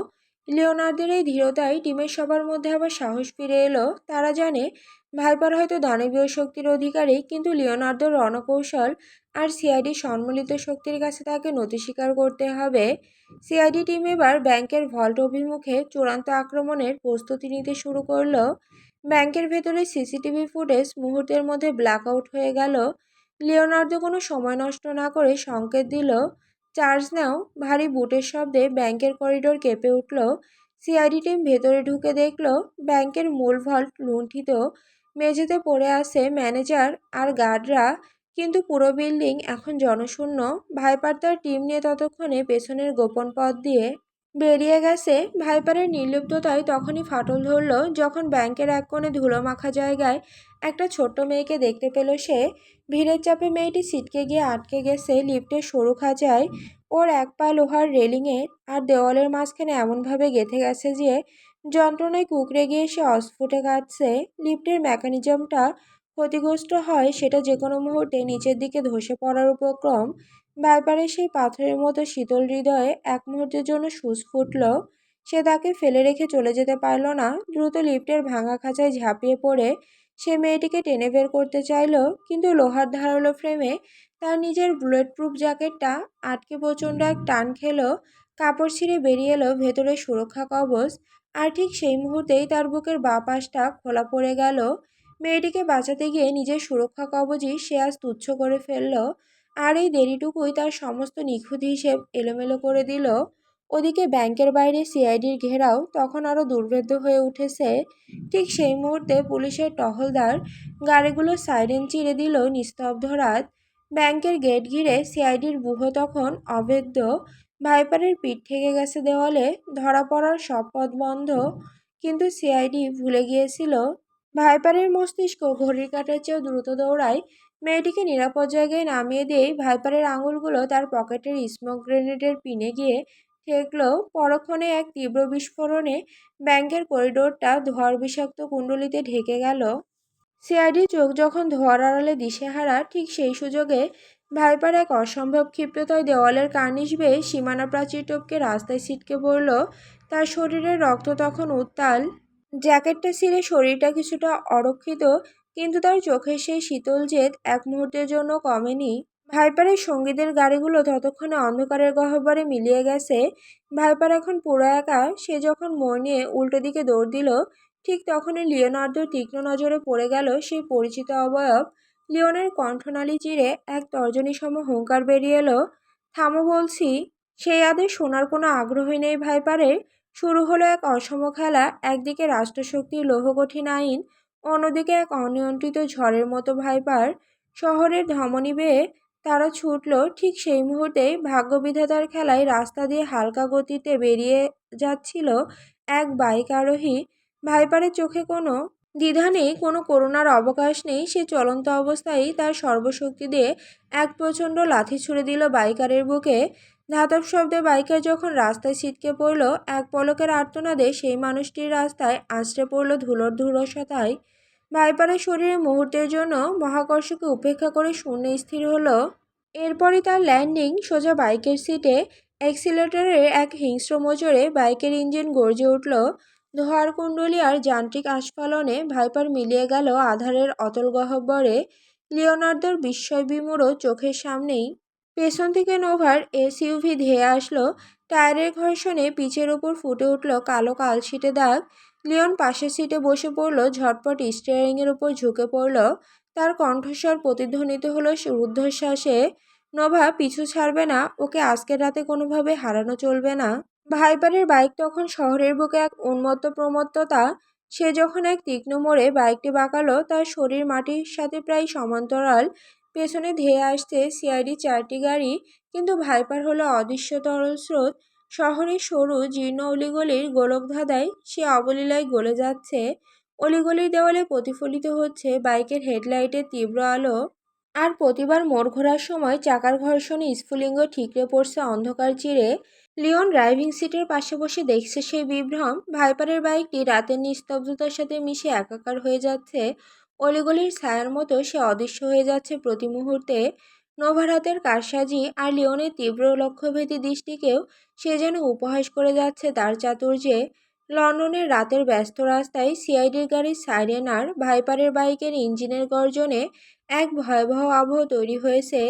Speaker 1: লিওনার্দের এই ধীরতায় টিমের সবার মধ্যে আবার সাহস ফিরে এলো। তারা জানে ভাইপার হয়তো দানবীয় শক্তির অধিকারী, কিন্তু লিওনার্দোর রণকৌশল আর সিআইডি সম্মিলিত শক্তির কাছে তাকে নতি স্বীকার করতে হবে। সিআইডি টিম এবার ব্যাংকের ভল্ট অভিমুখে চূড়ান্ত আক্রমণের প্রস্তুতি নিতে শুরু করলো। ব্যাংকের ভেতরে সিসিটিভি ফুটেজ মুহূর্তের মধ্যে ব্ল্যাক আউট হয়ে গেল। লিওনার্দো কোনো সময় নষ্ট না করে সংকেত দিল, চার্জ নাও। ভারী বুটের শব্দে ব্যাংকের করিডোর কেঁপে উঠল। সিআইডি টিম ভেতরে ঢুকে দেখল ব্যাংকের মূল ভল্ট লুণ্ঠিত। মেঝেতে পড়ে আছে ম্যানেজার আর গার্ডরা, কিন্তু পুরো বিল্ডিং এখন জনশূন্য। ভাইপার তার টিম নিয়ে ততক্ষণে পেছনের গোপন পথ দিয়ে বেরিয়ে গেছে। ভাইপারের নির্লিপ্ততায় তখনই ফাটল ধরল যখন ব্যাংকের এক কোণে ধুলো মাখা জায়গায় একটা ছোট্ট মেয়েকে দেখতে পেল সে। ভিড়ের চাপে মেয়েটি ছিটকে গিয়ে আটকে গেছে লিফটের সরু খাঁচায়। ওর এক পা লোহার রেলিংয়ে আর দেওয়ালের মাঝখানে এমনভাবে গেঁথে গেছে যে যন্ত্রণায় কুঁকড়ে গিয়ে সে অস্ফুটে কাঁদছে। লিফটের মেকানিজমটা ক্ষতিগ্রস্ত হয়, সেটা যে কোনো মুহূর্তে নিচের দিকে ধসে পড়ার উপক্রম। ভাইপারের সেই পাথরের মতো শীতল হৃদয়ে এক মুহূর্তের জন্য সূচ ফুটল। সে তাকে ফেলে রেখে চলে যেতে পারল না। দ্রুত লিফটের ভাঙা খাঁচায় ঝাঁপিয়ে পড়ে সে মেয়েটিকে টেনে বের করতে চাইল, কিন্তু লোহার ধারালো ফ্রেমে তার নিজের বুলেট প্রুফ জ্যাকেটটা আটকে প্রচণ্ড এক টান খেল। কাপড় ছিঁড়ে বেরিয়ে এলো ভেতরে সুরক্ষা কবচ। আর ঠিক সেই মুহূর্তেই তার বুকের বাঁ পাশটা খোলা পড়ে গেল। মেয়েটিকে বাঁচাতে গিয়ে নিজের সুরক্ষা কবচই সে আজ তুচ্ছ করে ফেলল। আর এই দেরিটুকুই তার সমস্ত নিখুঁত হিসেব এলোমেলো করে দিল। ওদিকে ব্যাংকের বাইরে সিআইডির ঘেরাও তখন আরও দুর্ভেদ্য হয়ে উঠেছে। ঠিক সেই মুহূর্তে পুলিশের টহলদার গাড়িগুলো সাইরেন চিরে দিল নিস্তব্ধ রাত। ব্যাংকের গেট ঘিরে সিআইডির ব্যূহ তখন অভেদ্য। ভাইপারের পিঠ ঠেকে গেছে দেওয়ালে, ধরা পড়ার সব পথ বন্ধ। কিন্তু সিআইডি ভুলে গিয়েছিল ভাইপারের মস্তিষ্ক ঘড়ির কাঁটার চেয়েও দ্রুত দৌড়ায়। মেয়েটিকে নিরাপদ জায়গায় নামিয়ে দিয়েই ভাইপারের আঙুলগুলো তার পকেটের স্মোক গ্রেনেডের পিনে গিয়ে ঠেকল। পরক্ষণে এক তীব্র বিস্ফোরণে ব্যাংকের করিডোরটা ধোঁয়ার বিষাক্ত কুণ্ডলিতে ঢেকে গেল। সিআইডি চোখ যখন ধোঁয়ার আড়ালে দিশেহারা, ঠিক সেই সুযোগে ভাইপার এক অসম্ভব ক্ষিপ্রতায় দেওয়ালের কার্নিশ বেয়ে সীমানা প্রাচীর টপকে রাস্তায় ছিটকে পড়ল। তার শরীরের রক্ত তখন উত্তাল। জ্যাকেটটা ছিঁড়ে শরীরটা কিছুটা অরক্ষিত, কিন্তু তার চোখের সেই শীতল জেদ এক মুহূর্তের জন্য কমেনি। ভাইপারের সঙ্গীদের গাড়িগুলো ততক্ষণে অন্ধকারের গহ্বরে মিলিয়ে গেছে। ভাইপার এখন পুরো একা। সে যখন মোড় নিয়ে উল্টো দিকে দৌড় দিল, ঠিক তখনই লিওনার্দোর তীক্ষ্ণ নজরে পড়ে গেল সেই পরিচিত অবয়ব। লিওনের কণ্ঠনালী চিরে এক তর্জনীসম হুঙ্কার বেরিয়ে এলো, থামো বলছি। সেই আদেশ শোনার কোনো আগ্রহই নেই ভাইপারের। শুরু হলো এক অসম খেলা। একদিকে রাষ্ট্রশক্তির লৌহকঠিন আইন, অন্যদিকে এক অনিয়ন্ত্রিত ঝড়ের মতো ভাইপার। শহরের ধমনী বেয়ে তারা ছুটল। ঠিক সেই মুহূর্তেই ভাগ্যবিধাতার খেলায় রাস্তা দিয়ে হালকা গতিতে বেরিয়ে যাচ্ছিল এক বাইক আরোহী। ভাইপারের চোখে কোনো দ্বিধা নেই, কোনো করুণার অবকাশ নেই। সে চলন্ত অবস্থায় তার সর্বশক্তি দিয়ে এক প্রচণ্ড লাথি ছুড়ে দিল বাইকারের বুকে। ধাতব শব্দে বাইকার যখন রাস্তায় ছিটকে পড়ল, এক পলকের আর্তনাদে সেই মানুষটির রাস্তায় আছড়ে পড়ল ধুলোর ধূসরতায়। ভাইপারের শরীরে মুহূর্তের জন্য মহাকর্ষকে উপেক্ষা করে শূন্যে স্থির হলো। এরপরই তার ল্যান্ডিং সোজা বাইকের সিটে। অ্যাক্সিলারেটরের এক হিংস্র মোচড়ে বাইকের ইঞ্জিন গর্জে উঠল। ধোঁয়ার কুণ্ডলী আর যান্ত্রিক আস্ফালনে ভাইপার মিলিয়ে গেল আধারের অতল গহ্বরে। লিওনার্দোর বিস্ময়বিমূঢ় চোখের সামনেই পেছন থেকে নোভার এসইউভি ধেয়ে আসলো। টায়ারের ঘর্ষণে পিচের উপর ফুটে উঠল কালো কালশিটে দাগ। লিওন পাশের সিটে বসে পড়ল, ঝটপট স্টিয়ারিংয়ের উপর ঝুঁকে পড়ল। তার কণ্ঠস্বর প্রতিধ্বনিত হলো রুদ্ধশ্বাসে। নোভা পিছু ছাড়বে না, ওকে আজকের রাতে কোনোভাবে হারানো চলবে না। ভাইপারের বাইক তখন শহরের বুকে এক উন্মত্ত প্রমত্ততা। সে যখন এক তীক্ষ্ণ মোড়ে বাইকটি বাঁকালো, তার শরীর মাটির সাথে প্রায় সমান্তরাল। পেছনে ধেয়ে আসছে সিআইডি 4টি গাড়ি, কিন্তু ভাইপার হলো অদৃশ্য তরল স্রোত। শহরের সরু জীর্ণ অলিগলির গোলকধাঁধায় সে অবলীলায় গলে যাচ্ছে। অলিগলির দেওয়ালে প্রতিফলিত হচ্ছে বাইকের হেডলাইটের তীব্র আলো। আর প্রতিবার মোড় ঘোরার সময় চাকার ঘর্ষণে স্ফুলিঙ্গ ঠিকরে পড়ছে অন্ধকার চিরে। লিওন ড্রাইভিং সিটের পাশে বসে দেখছে সেই বিভ্রম। ভাইপারের বাইকটি রাতের নিস্তব্ধতার সাথে মিশে একাকার হয়ে যাচ্ছে। অলিগলির ছায়ার মতো সে অদৃশ্য হয়ে যাচ্ছে প্রতি মুহূর্তে। নোভার হাতের কারসাজি আর লিওনের তীব্র লক্ষ্যভেদী দৃষ্টিকেও সে যেন উপহাস করে যাচ্ছে তার চাতুর্যে। লন্ডনের রাতের ব্যস্ত রাস্তায় সিআইডির গাড়ির সাইরেন আর ভাইপারের বাইকের ইঞ্জিনের গর্জনে এক ভয়াবহ আবহ তৈরি হয়েছে।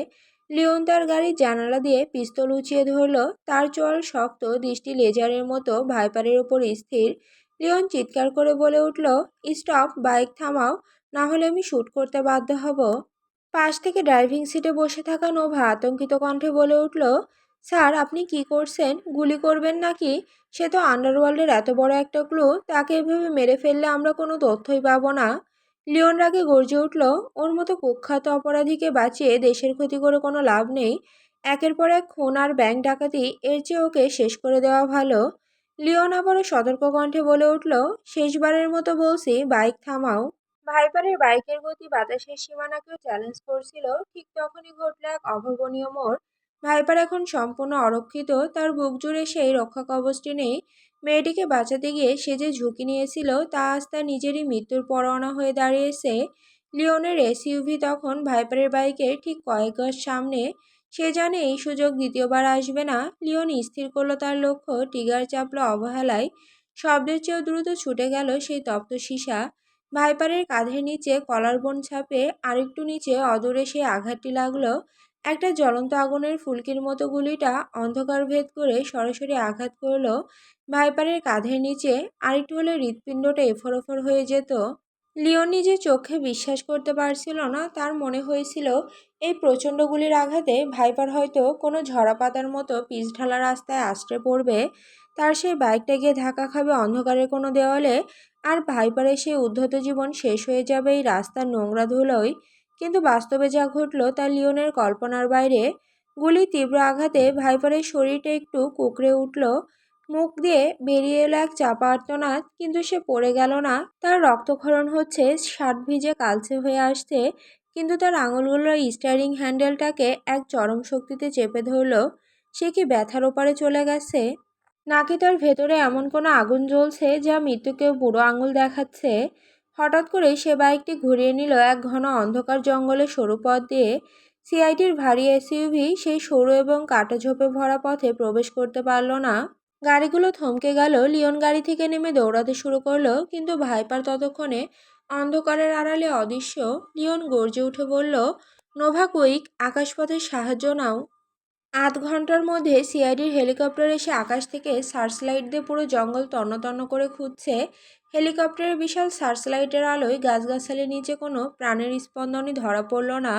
Speaker 1: লিওন তার গাড়ির জানালা দিয়ে পিস্তল উঁচিয়ে ধরল, তার চোয়াল শক্ত, দৃষ্টি লেজারের মতো ভাইপারের ওপর স্থির। লিওন চিৎকার করে বলে উঠল, স্টপ, বাইক থামাও, না হলে আমি শ্যুট করতে বাধ্য হব। পাশ থেকে ড্রাইভিং সিটে বসে থাকা নোভা আতঙ্কিত কণ্ঠে বলে উঠল, স্যার আপনি কি করছেন? গুলি করবেন নাকি? সে তো আন্ডারওয়ার্ল্ডের এত বড় একটা ক্লু, তাকে এভাবে মেরে ফেললে আমরা কোনো তথ্যই পাবো না। লিওন রাগে গর্জে উঠল, ওর মতো কুখ্যাত অপরাধীকে বাঁচিয়ে দেশের ক্ষতি করে কোনো লাভ নেই। একের পর এক খুন আর ব্যাংক ডাকাতি, এর চেয়ে ওকে শেষ করে দেওয়া ভালো। লিওন আবারও সতর্ক কণ্ঠে বলে উঠল, শেষবারের মতো বলছি, বাইক থামাও। ভাইপারের বাইকের গতি বাতাসের সীমানাকেও চ্যালেঞ্জ করছিল। ঠিক তখনই ঘটল এক অভাবনীয় মোড়। ভাইপার এখন সম্পূর্ণ অরক্ষিত, তার বুক জুড়ে সেই রক্ষা কবচটি নেই। মেয়েটিকে বাঁচাতে গিয়ে সে যে ঝুঁকি নিয়েছিল, তা আজ তার নিজেরই মৃত্যুর পরোয়ানা হয়ে দাঁড়িয়েছে। লিওনের এসইউভি তখন ভাইপারের বাইকের ঠিক কয়েক গজ সামনে। সে জানে এই সুযোগ দ্বিতীয়বার আসবে না। লিওন স্থির করলো তার লক্ষ্য, ট্রিগার চাপলো অবহেলায়। শব্দের চেয়েও দ্রুত ছুটে গেল সেই তপ্ত সীসা। ভাইপারের কাঁধের নিচে কলারবোন ছাপে, আরেকটু নিচে অদূরে সেই আঘাতটি লাগলো। একটা জ্বলন্ত আগুনের ফুলকির মতো গুলিটা অন্ধকার ভেদ করে সরাসরি আঘাত করলো ভাইপারের কাঁধের নিচে। আরেকটু হলে হৃৎপিণ্ডটা এফর ওফর হয়ে যেত। লিওন নিজের চোখে বিশ্বাস করতে পারছিল না। তার মনে হয়েছিল এই প্রচণ্ড গুলির আঘাতে ভাইপার হয়তো কোনো ঝরা পাতার মতো পিচঢালা রাস্তায় আছড়ে পড়বে। তার সেই বাইকটা গিয়ে ধাক্কা খাবে অন্ধকারের কোনো দেওয়ালে, আর ভাইপারের সেই উদ্ধত জীবন শেষ হয়ে যাবে এই রাস্তার নোংরা ধুলোয়। কিন্তু বাস্তবে যা ঘটল তা লিওনের কল্পনার বাইরে। গুলির তীব্র আঘাতে ভাইপারের শরীরটা একটু কুঁকড়ে উঠল। মুখ দিয়ে বেরিয়ে এলো এক চাপা আর্তনাদ, কিন্তু সে পড়ে গেল না। তার রক্তক্ষরণ হচ্ছে, শার্ট ভিজে কালচে হয়ে আসছে, কিন্তু তার আঙুলগুলো স্টিয়ারিং হ্যান্ডেলটাকে এক চরম শক্তিতে চেপে ধরল। সে কি ব্যথার ওপারে চলে গেছে? নাকি তার ভেতরে এমন কোনো আগুন জ্বলছে যা মৃত্যুকেও বুড়ো আঙুল দেখাচ্ছে? হঠাৎ করেই সে বাইকটি ঘুরিয়ে নিল এক ঘন অন্ধকার জঙ্গলের সরু পথ দিয়ে। সিআইটির ভারী এসইউভি সেই সরু এবং কাটা ঝোপে ভরা পথে প্রবেশ করতে পারল না। গাড়িগুলো থমকে গেল। লিওন গাড়ি থেকে নেমে দৌড়াতে শুরু করলো, কিন্তু ভাইপার ততক্ষণে অন্ধকারের আড়ালে অদৃশ্য। লিওন গর্জে উঠে বলল, নোভা কুইক, আকাশপথের সাহায্য নাও। আধ ঘন্টার মধ্যে সিআইডির হেলিকপ্টার এসে আকাশ থেকে সার্চলাইট দিয়ে পুরো জঙ্গল তন্ন তন্ন করে খুঁজছে। হেলিকপ্টারের বিশাল সার্চলাইটের আলোয় গাছগাছালির নিচে কোনো প্রাণের স্পন্দনই ধরা পড়ল না।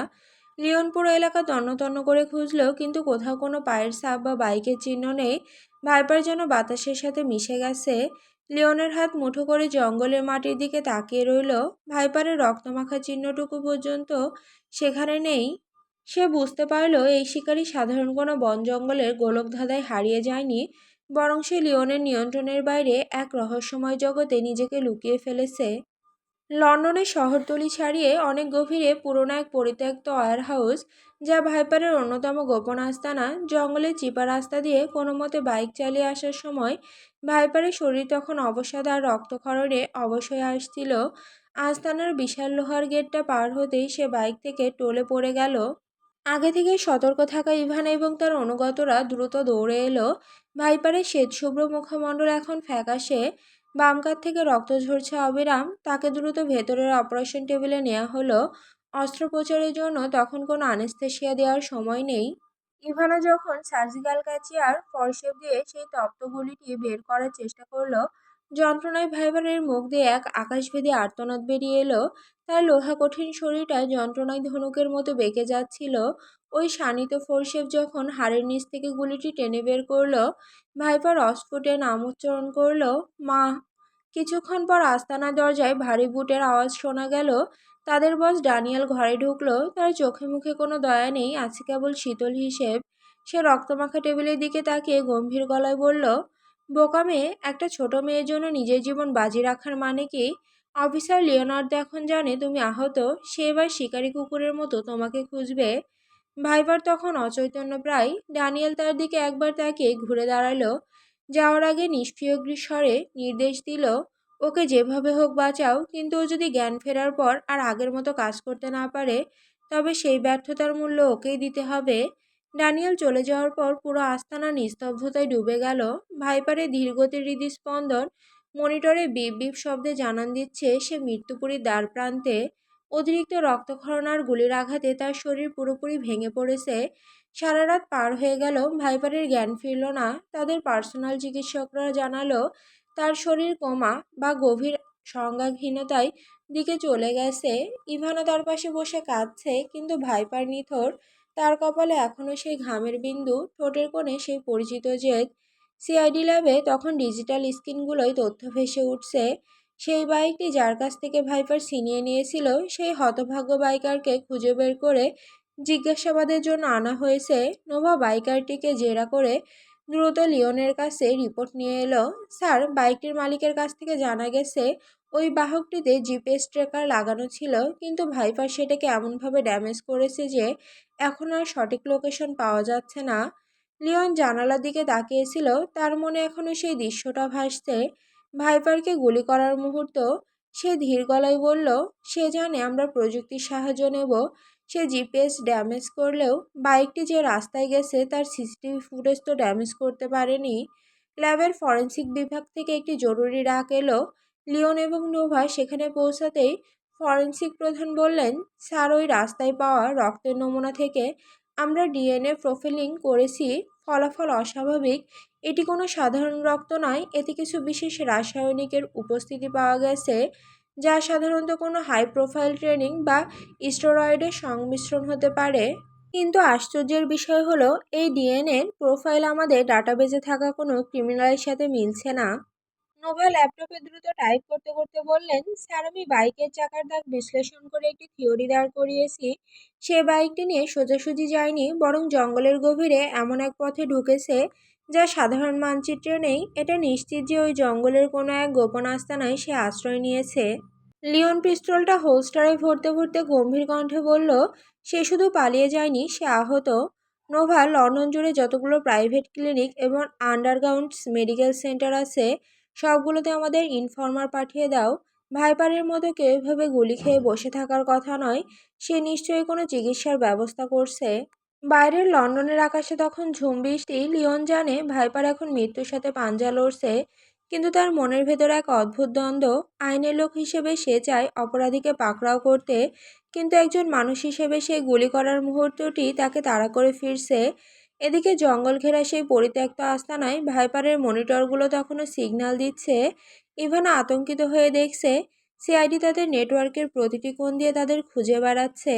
Speaker 1: লিওন পুরো এলাকা তন্ন তন্ন করে খুঁজল, কিন্তু কোথাও কোনো পায়ের ছাপ বা বাইকের চিহ্ন নেই। ভাইপার যেন বাতাসের সাথে মিশে গেছে। লিওনের হাত মুঠো করে জঙ্গলের মাটির দিকে তাকিয়ে রইল। ভাইপারের রক্তমাখা চিহ্নটুকু পর্যন্ত সেখানে নেই। সে বুঝতে পারল এই শিকারী সাধারণ কোনো বন জঙ্গলের গোলকধাঁধায় হারিয়ে যায়নি, বরং সে লিওনের নিয়ন্ত্রণের বাইরে এক রহস্যময় জগতে নিজেকে লুকিয়ে ফেলেছে। লন্ডনের শহরতলি ছাড়িয়ে অনেক গভীরে পুরোনো এক পরিত্যক্ত ওয়্যারহাউস, যা ভাইপারের অন্যতম গোপন আস্তানা। জঙ্গলের চিপা রাস্তা দিয়ে কোনো মতে বাইক চালিয়ে আসার সময় ভাইপারের শরীর তখন অবসাদ আর রক্তক্ষরণে অবশ হয়ে আসছিল। আস্তানার বিশাল লোহার গেটটা পার হতেই সে বাইক থেকে টলে পড়ে গেল। আগে থেকে সতর্ক থাকা ইভান এবং তার অনুগতরা দ্রুত দৌড়ে এলো। ভাইপারের শ্বেতশুভ্র মুখমণ্ডল এখন ফ্যাকাশে, বাম কাঁধ থেকে রক্ত ঝরছে অবিরাম। তাকে দ্রুত ভেতরের অপারেশন টেবিলে নেওয়া হলো অস্ত্রোপচারের জন্য। তখন কোনো আনেস্থেশিয়া দেওয়ার সময় নেই। ইভানা যখন সার্জিক্যাল কাঁচি আর ফরসেপ দিয়ে সেই তপ্ত গুলিটি বের করার চেষ্টা করলো, যন্ত্রণায় ভাইবারের মুখ দিয়ে এক আকাশভেদী আর্তনাদ বেরিয়ে এলো। তার লোহা কঠিন শরীরটা যন্ত্রণায় ধনুকের মতো বেঁকে যাচ্ছিল। ওই শানিত ফোরশেপ যখন হাড়ের নিচ থেকে গুলিটি টেনে বের করলো, ভাইপার অস্ফুটে নাম উচ্চারণ করলো, মা। কিছুক্ষণ পর আস্তানার দরজায় ভারী বুটের আওয়াজ শোনা গেল। তাদের বস ড্যানিয়েল ঘরে ঢুকলো। তার চোখে মুখে কোনো দয়া নেই, আছে কেবল শীতল হিসেব। সে রক্তমাখা টেবিলের দিকে তাকিয়ে গম্ভীর গলায় বলল, বোকা মেয়ে, একটা ছোট মেয়ের জন্য নিজের জীবন বাজি রাখার মানে কি? অফিসার লিওনার্দো এখন জানে তুমি আহত, সে এবার শিকারী কুকুরের মতো তোমাকে খুঁজবে। ভাইবার তখন অচৈতন্য প্রায়। ড্যানিয়েল তার দিকে একবার তাকিয়ে ঘুরে দাঁড়ালো। যাওয়ার আগে নিষ্ক্রিয় স্বরে নির্দেশ দিল, ওকে যেভাবে হোক বাঁচাও, কিন্তু ও যদি জ্ঞান ফেরার পর আর আগের মতো কাজ করতে না পারে, তবে সেই ব্যর্থতার মূল্য ওকেই দিতে হবে। ড্যানিয়েল চলে যাওয়ার পর পুরো আস্তানা নিস্তব্ধতায় ডুবে গেল। ভাইপারের ধীরগতির হৃদস্পন্দন মনিটরে বিপ বিপ শব্দে জানান দিচ্ছে সে মৃত্যুপুরীর দ্বার প্রান্তে। অতিরিক্ত রক্তক্ষরণ আর গুলির আঘাতে তার শরীর পুরোপুরি ভেঙে পড়েছে। সারা রাত পার হয়ে গেল, ভাইপারের জ্ঞান ফিরল না। তাদের পার্সোনাল চিকিৎসকরা জানালো তার শরীর কোমা বা গভীর সংজ্ঞাহীনতায় দিকে চলে গেছে। ইভানা তার পাশে বসে কাঁদছে, কিন্তু ভাইপার নিথর। তার কপালে এখনো সেই ঘামের বিন্দু, ঠোঁটের কোণে সেই পরিচিত জেদ। সিআইডি ল্যাবে তখন ডিজিটাল স্ক্রিনগুলোয় তথ্য ভেসে উঠছে। সেই বাইকটি যার কাছ থেকে ভাইপার ছিনিয়ে নিয়েছিল, সেই হতভাগ্য বাইকারকে খুঁজে বের করে জিজ্ঞাসাবাদের জন্য আনা হয়েছে। নোভা বাইকারটিকে জেরা করে দ্রুত লিওনের কাছে রিপোর্ট নিয়ে এলো। স্যার, বাইকটির মালিকের কাছ থেকে জানা গেছে ওই বাহকটিতে জিপিএস ট্র্যাকার লাগানো ছিল, কিন্তু ভাইপার সেটাকে এমনভাবে ড্যামেজ করেছে যে এখন আর সঠিক লোকেশন পাওয়া যাচ্ছে না। লিওন জানালার দিকে তাকিয়েছিল, তার মনে এখনো সেই দৃশ্যটা ভাসছে, ভাইপারকে গুলি করার মুহূর্ত। সে ধীর গলায় বলল, সে জানে আমরা প্রযুক্তির সাহায্য নেব। সে জিপিএস ড্যামেজ করলেও বাইকটি যে রাস্তায় গেছে তার সিসিটিভি ফুটেজ তো ড্যামেজ করতে পারেনি। ল্যাবের ফরেনসিক বিভাগ থেকে একটি জরুরি ডাক এলো। লিওন এবং নোভা সেখানে পৌঁছাতেই ফরেনসিক প্রধান বললেন, স্যার, ওই রাস্তায় পাওয়া রক্তের নমুনা থেকে আমরা ডিএনএ প্রোফাইলিং করেছি। ফলাফল অস্বাভাবিক। এটি কোনো সাধারণ রক্ত নয়, এতে কিছু বিশেষ রাসায়নিকের উপস্থিতি পাওয়া গেছে, যা সাধারণত কোনো হাই প্রোফাইল ট্রেনিং বা স্টেরয়েডের সংমিশ্রণ হতে পারে। কিন্তু আশ্চর্যের বিষয় হলো, এই ডিএনএ প্রোফাইল আমাদের ডাটাবেজে থাকা কোনো ক্রিমিনালের সাথে মিলছে না। নোভা ল্যাপটপে দ্রুত টাইপ করতে করতে বললেন, স্যার, আমি বাইকের চাকার দাগ বিশ্লেষণ করে একটি থিওরি দাঁড় করিয়েছি। সে বাইকটি নিয়ে সোজাসুজি যায়নি, বরং জঙ্গলের গভীরে এমন এক পথে ঢুকেছে যা সাধারণ মানচিত্রে নেই। এটা নিশ্চিত যে ওই জঙ্গলের কোনো এক গোপন আস্তানায় সে আশ্রয় নিয়েছে। লিওন পিস্তলটা হোলস্টারে ভরতে ভরতে গম্ভীর কণ্ঠে বলল, সে শুধু পালিয়ে যায়নি, সে আহত। নোভা, লন্ডন জুড়ে যতগুলো প্রাইভেট ক্লিনিক এবং আন্ডারগ্রাউন্ড মেডিকেল সেন্টার আছে, সবগুলোতে আমাদের ইনফর্মার পাঠিয়ে দাও। ভাইপারের মতো কেউ এভাবে গুলি খেয়ে বসে থাকার কথা নয়। সে নিশ্চয়ই কোনো চিকিৎসার ব্যবস্থা করছে। বাইরের লন্ডনের আকাশে তখন ঝুম বৃষ্টি। লিওন জানে ভাইপার এখন মৃত্যুর সাথে পাঞ্জা লড়ছে, কিন্তু তার মনের ভেতর এক অদ্ভুত দ্বন্দ্ব। আইনের লোক হিসেবে সে চায় অপরাধীকে পাকড়াও করতে, কিন্তু একজন মানুষ হিসেবে সেই গুলি করার মুহূর্তটি তাকে তাড়া করে ফিরছে। এদিকে জঙ্গল ঘেরা সেই পরিত্যক্ত আস্তানায় ভাইপারের মনিটরগুলো তখনও সিগন্যাল দিচ্ছে। ইভানা আতঙ্কিত হয়ে দেখছে সিআইডি তাদের নেটওয়ার্কের প্রতিটি কোণ দিয়ে তাদের খুঁজে বেড়াচ্ছে।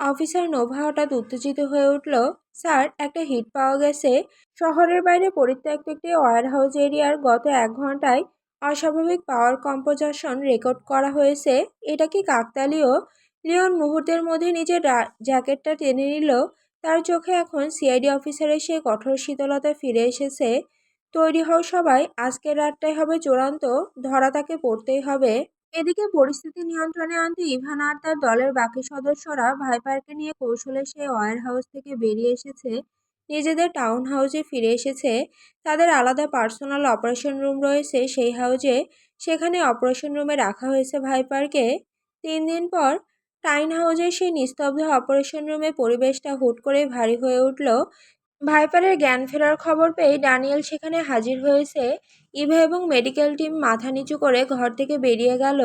Speaker 1: অফিসার নোভা হঠাৎ উত্তেজিত হয়ে উঠল, স্যার, একটা হিট পাওয়া গেছে। শহরের বাইরে পরিত্যক্ত একটি ওয়্যারহাউস এরিয়ার গত 1 ঘন্টায় অস্বাভাবিক পাওয়ার কম্পোজিশন রেকর্ড করা হয়েছে। এটা কি কাকতালীয়? লিওন মুহূর্তের মধ্যে নিজের জ্যাকেটটা টেনে নিল। তার চোখে এখন সিআইডি অফিসারের সেই কঠোর শীতলতা ফিরে এসেছে। তৈরি হও সবাই, আজকের রাতটাই হবে চূড়ান্ত, ধরা তাকে পড়তেই হবে। এদিকে পরিস্থিতি নিয়ন্ত্রণে আনতে ইভানা আর তার দলের বাকি সদস্যরা ভাইপারকে নিয়ে কৌশলে সেই ওয়্যার হাউস থেকে বেরিয়ে এসেছে, নিজেদের টাউন হাউসে ফিরে এসেছে। তাদের আলাদা পার্সোনাল অপারেশন রুম রয়েছে সেই হাউজে। সেখানে অপারেশন রুমে রাখা হয়েছে ভাইপারকে। 3 দিন পর টাইন হাউজের সেই নিস্তব্ধ অপারেশন রুমে পরিবেশটা হুট করে ভারী হয়ে উঠল। ভাইপারের জ্ঞান ফেরার খবর পেয়ে ড্যানিয়েল সেখানে হাজির হয়েছে। ইভা এবং মেডিকেল টিম মাথা নিচু করে ঘর থেকে বেরিয়ে গেল,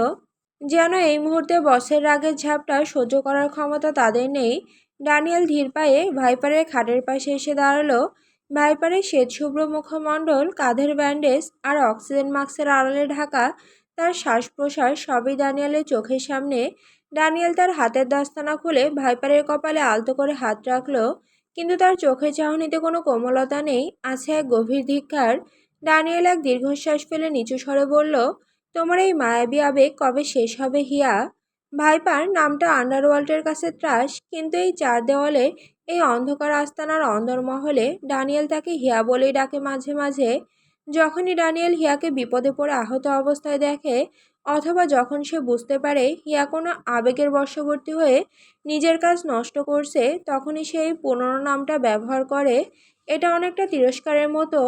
Speaker 1: যেন এই মুহূর্তে বসের রাগের ঝাপটা সহ্য করার ক্ষমতা তাদের নেই। ড্যানিয়েল ধীর পায়ে ভাইপারের খাটের পাশে এসে দাঁড়ালো। ভাইপারের শ্বেতশুভ্র মুখমণ্ডল, কাঁধের ব্যান্ডেজ আর অক্সিজেন মাস্কের আড়ালে ঢাকা তার শ্বাস প্রশ্বাস সবই ড্যানিয়েলের চোখের সামনে। ড্যানিয়েল তার হাতের দস্তানা খুলে ভাইপারের কপালে আলতো করে হাত রাখলো, কিন্তু তার চোখের চাহনিতে কোনো কোমলতা নেই, আছে এক গভীর ধিক্কার। ড্যানিয়েল এক দীর্ঘশ্বাস ফেলে নিচু স্বরে বলল, তোমার এই মায়াবী আবেগ কবে শেষ হবে হিয়া? ভাইপার নামটা আন্ডারওয়ার্ল্ডের কাছে ত্রাস, কিন্তু এই চার দেওয়ালে, এই অন্ধকার আস্তানার অন্দরমহলে ড্যানিয়েল তাকে হিয়া বলেই ডাকে মাঝে মাঝে। যখনই ড্যানিয়েল হিয়াকে বিপদে পড়ে আহত অবস্থায় দেখে, অথবা যখন সে বুঝতে পারে হিয়া কোনো আবেগের বশবর্তী হয়ে নিজের কাজ নষ্ট করছে, তখনই সে এই পুনর নামটা ব্যবহার করে। এটা অনেকটা তিরস্কারের মতো,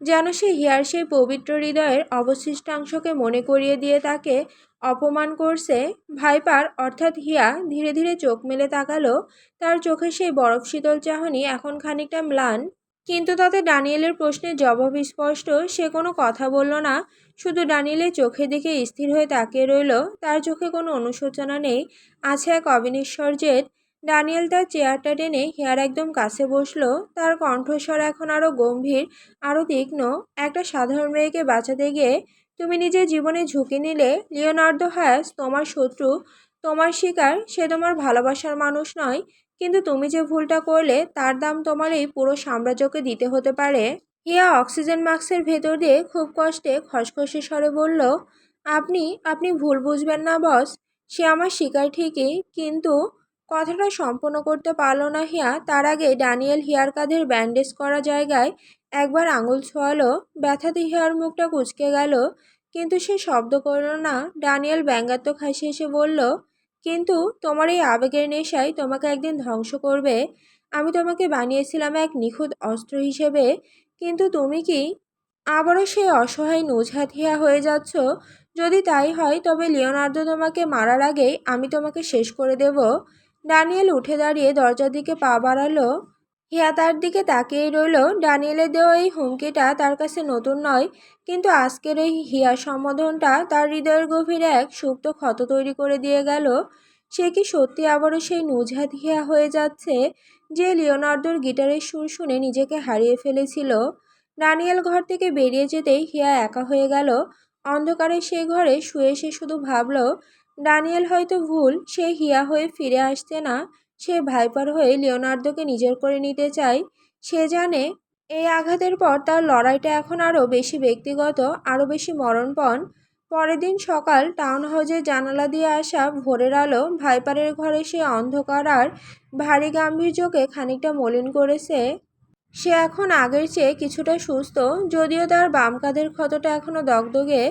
Speaker 1: যেন সে হিয়ার সেই পবিত্র হৃদয়ের অবশিষ্টাংশকে মনে করিয়ে দিয়ে তাকে অপমান করছে। ভাইপার অর্থাৎ হিয়া ধীরে ধীরে চোখ মেলে তাকালো। তার চোখে সেই বরফ শীতল চাহনি এখন খানিকটা ম্লান, কিন্তু তাতে ড্যানিয়েলের প্রশ্নের জবাব স্পষ্ট। সে কোনো কথা বলল না, শুধু ড্যানিয়েলের চোখের দিকে স্থির হয়ে তাকিয়ে রইল। তার চোখে কোনো অনুশোচনা নেই, আছে এক অবিনশ্বর জেদ। ড্যানিয়েল তার চেয়ারটা টেনে হিয়ার একদম কাছে বসলো। তার কণ্ঠস্বর এখন আরও গম্ভীর, আরও তীক্ষ্ণ। একটা সাধারণ মেয়েকে বাঁচাতে গিয়ে তুমি নিজের জীবনে ঝুঁকি নিলে। লিওনার্দো হায়াস তোমার শত্রু, তোমার শিকার, সে তোমার ভালোবাসার মানুষ নয়। কিন্তু তুমি যে ভুলটা করলে তার দাম তোমার এই পুরো সাম্রাজ্যকে দিতে হতে পারে। হিয়া অক্সিজেন মাস্কের ভেতর দিয়ে খুব কষ্টে খসখসে স্বরে বলল, আপনি আপনি ভুল বুঝবেন না বস। সে আমার শিকার ঠিকই, কিন্তু কথাটা সম্পূর্ণ করতে পারল না হিয়া। তার আগে ড্যানিয়েল হিয়ার কাঁধের ব্যান্ডেজ করা জায়গায় একবার আঙুল ছোঁয়ালো। ব্যথাতে হিয়ার মুখটা কুঁচকে গেল, কিন্তু সে শব্দ করল না। ড্যানিয়েল ব্যঙ্গাত্মক হাসি হেসে বলল, কিন্তু তোমার এই আবেগের নেশাই তোমাকে একদিন ধ্বংস করবে। আমি তোমাকে বানিয়েছিলাম এক নিখুঁত অস্ত্র হিসেবে, কিন্তু তুমি কি আবারও সেই অসহায় নুজহাত হিয়া হয়ে যাচ্ছ? যদি তাই হয় তবে লিওনার্দো তোমাকে মারার আগেই আমি তোমাকে শেষ করে দেব। ড্যানিয়েল উঠে দাঁড়িয়ে দরজার দিকে পা বাড়ালো। হিয়া তার দিকে তাকিয়েই রইল। ড্যানিয়েলের দেওয়া এই হুমকিটা তার কাছে নতুন নয়, কিন্তু আজকের এই হিয়া সম্বোধনটা তার হৃদয়ের গভীরে এক সুপ্ত ক্ষত তৈরি করে দিয়ে গেল। সে কি সত্যি আবারও সেই নুজহাত হিয়া হয়ে যাচ্ছে, যে লিওনার্দোর গিটারের সুর শুনে নিজেকে হারিয়ে ফেলেছিল? ড্যানিয়েল ঘর থেকে বেরিয়ে যেতেই হিয়া একা হয়ে গেল। অন্ধকারে সেই ঘরে শুয়ে সে শুধু ভাবল, ড্যানিয়েল হয়তো ভুল, সে হিয়া হয়ে ফিরে আসছে না, সে ভাইপার হয়ে লিওনার্দোকে নিজের করে নিতে চায়। সে জানে এই আঘাতের পর তার লড়াইটা এখন আরও বেশি ব্যক্তিগত, আরও বেশি মরণপণ। পরের দিন সকাল, টাউন হাউসের জানালা দিয়ে আসা ভোরের আলো ভাইপারের ঘরে সে অন্ধকার আর ভারী গাম্ভীর্যকে খানিকটা মলিন করেছে। সে এখন আগের চেয়ে কিছুটা সুস্থ, যদিও তার বাম কাঁধের ক্ষতটা এখনও দগদগে।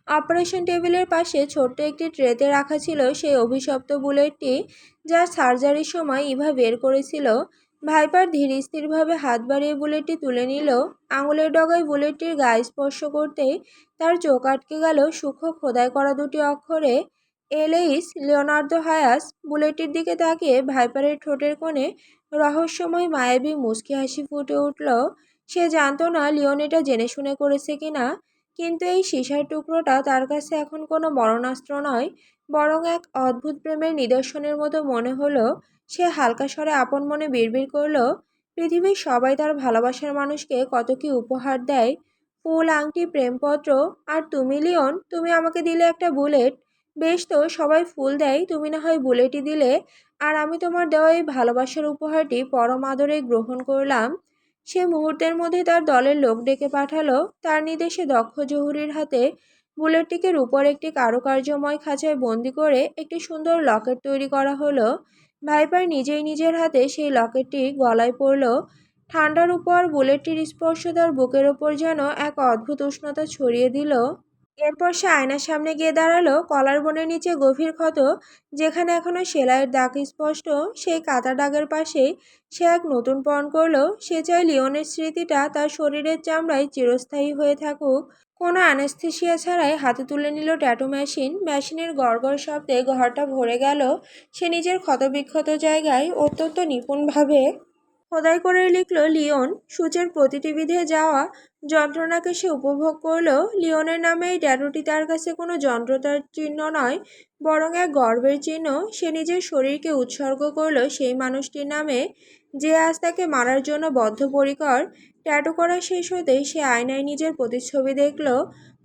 Speaker 1: অপারেশন টেবিলের পাশে ছোট্ট একটি ট্রেতে রাখা ছিল সেই অভিশপ্ত বুলেটটি, যা সার্জারির সময় ইভা বের করেছিল। ভাইপার ধীর স্থিরভাবে হাত বাড়িয়ে বুলেটটি তুলে নিল। আঙুলের ডগায় বুলেটটির গায়ে স্পর্শ করতেই তার চোখ আটকে গেল সূক্ষ্ম খোদাই করা দুটি অক্ষরে, এলএইচ লিওনার্দো হায়াস। বুলেটটির দিকে তাকিয়ে ভাইপারের ঠোঁটের কোণে রহস্যময় মায়াবী মুচকি হাসি ফুটে উঠল। সে জানত না লিওন এটা জেনে শুনে করেছে কিনা, কিন্তু এই সীসার টুকরোটা তার কাছে এখন কোনো মরণাস্ত্র নয়, বরং এক অদ্ভুত প্রেমের নিদর্শনের মতো মনে হলো। সে হালকা স্বরে আপন মনে বিড়বিড় করল, পৃথিবীর সবাই তার ভালোবাসার মানুষকে কত কি উপহার দেয়, ফুল, আংটি, প্রেমপত্র, আর তুমি লিওন, তুমি আমাকে দিলে একটা বুলেট। বেশ তো, সবাই ফুল দেয়, তুমি না হয় বুলেটই দিলে, আর আমি তোমার দেওয়া এই ভালোবাসার উপহারটি পরম আদরে গ্রহণ করলাম। সে মুহূর্তের মধ্যে তার দলের লোক ডেকে পাঠালো। তার নির্দেশে দক্ষ জহুরির হাতে বুলেটটিকে রূপর একটি কারুকার্যময় খাঁচায় বন্দি করে একটি সুন্দর লকেট তৈরি করা হলো। ভাইপার নিজেই নিজের হাতে সেই লকেটটি গলায় পরল। ঠান্ডার উপর বুলেটটির স্পর্শ তার বুকের ওপর যেন এক অদ্ভুত উষ্ণতা ছড়িয়ে দিল। এরপর সে আয়নার সামনে গিয়ে দাঁড়ালো। কলার বোনের নিচে গভীর ক্ষত, যেখানে এখনো সেলাইয়ের দাগ স্পষ্ট, সেই কাটা দাগের পাশেই সে এক নতুন পণ করলো। সে চায় লিওনের স্মৃতিটা তার শরীরের চামড়ায় চিরস্থায়ী হয়ে থাকুক। কোনো অ্যানেস্থেসিয়া ছাড়াই হাতে তুলে নিল ট্যাটু মেশিন। মেশিনের গড়গড় শব্দে ঘরটা ভরে গেল। সে নিজের ক্ষতবিক্ষত জায়গায় অত্যন্ত নিপুণভাবে খোদাই করে লিখল লিওন। সূচের প্রতিটি বিধে যাওয়া যন্ত্রণাকে সে উপভোগ করল। লিওনের নামে এই ট্যাটুটি তার কাছে কোনো যন্ত্রতার চিহ্ন নয়, বরং এক গর্বের চিহ্ন। সে নিজের শরীরকে উৎসর্গ করল সেই মানুষটির নামে, যে আজ তাকে মারার জন্য বদ্ধপরিকর। ট্যাটু করা শেষ হতেই সে আয়নায় নিজের প্রতিচ্ছবি দেখল।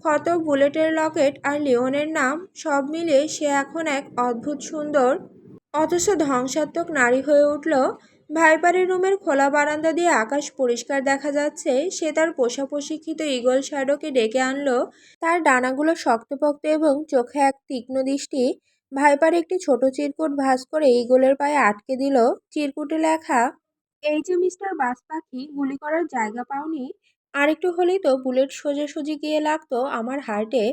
Speaker 1: ক্ষত, বুলেটের লকেট আর লিওনের নাম সব মিলিয়ে সে এখন এক অদ্ভুত সুন্দর অথচ ধ্বংসাত্মক নারী হয়ে উঠল। ভাইপারের রুমের খোলা বারান্দা দিয়ে আকাশ পরিষ্কার দেখা যাচ্ছে। সে তার পোষা প্রশিক্ষিত ঈগল শ্যাডোকে ডেকে আনলো। তার ডানাগুলো শক্তপোক্ত এবং চোখে এক তীক্ষ্ণ দৃষ্টি। ভাইপার একটি ছোট চিরকুট ভাঁজ করে ঈগলের পায়ে আটকে দিল। চিরকুটে লেখা, এই যে মিস্টার বাজ পাখি, গুলি করার জায়গা পাওনি? আরেকটু হলেই তো বুলেট সোজাসুজি গিয়ে লাগতো আমার হার্টে।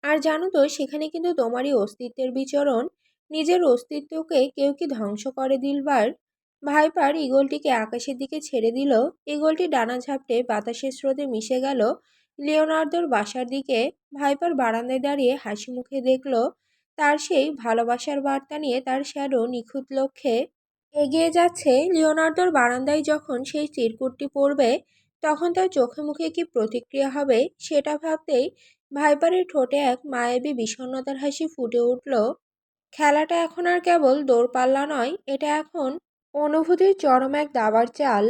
Speaker 1: আর জানো তো, সেখানে কিন্তু তোমারই অস্তিত্বের বিচরণ। নিজের অস্তিত্বকে কেউ কি ধ্বংস করে দিলবার? ভাইপার ঈগলটিকে আকাশের দিকে ছেড়ে দিল। ঈগলটি ডানা ঝাপটে বাতাসের স্রোতে মিশে গেল লিওনার্দোর বাসার দিকে। ভাইপার বারান্দায় দাঁড়িয়ে হাসি মুখে দেখল তার সেই ভালোবাসার বার্তা নিয়ে তার শ্যাডো নিখুঁত লক্ষ্যে এগিয়ে যাচ্ছে। লিওনার্দোর বারান্দায় যখন সেই চিরকুটটি পড়বে, তখন তার চোখে মুখে কি প্রতিক্রিয়া হবে সেটা ভাবতেই ভাইপারের ঠোঁটে এক মায়াবী বিষণ্ণতার হাসি ফুটে উঠল। খেলাটা এখন আর কেবল দৌড়পাল্লা নয়, এটা এখন অনুভূতির চরম এক দাবার চাল।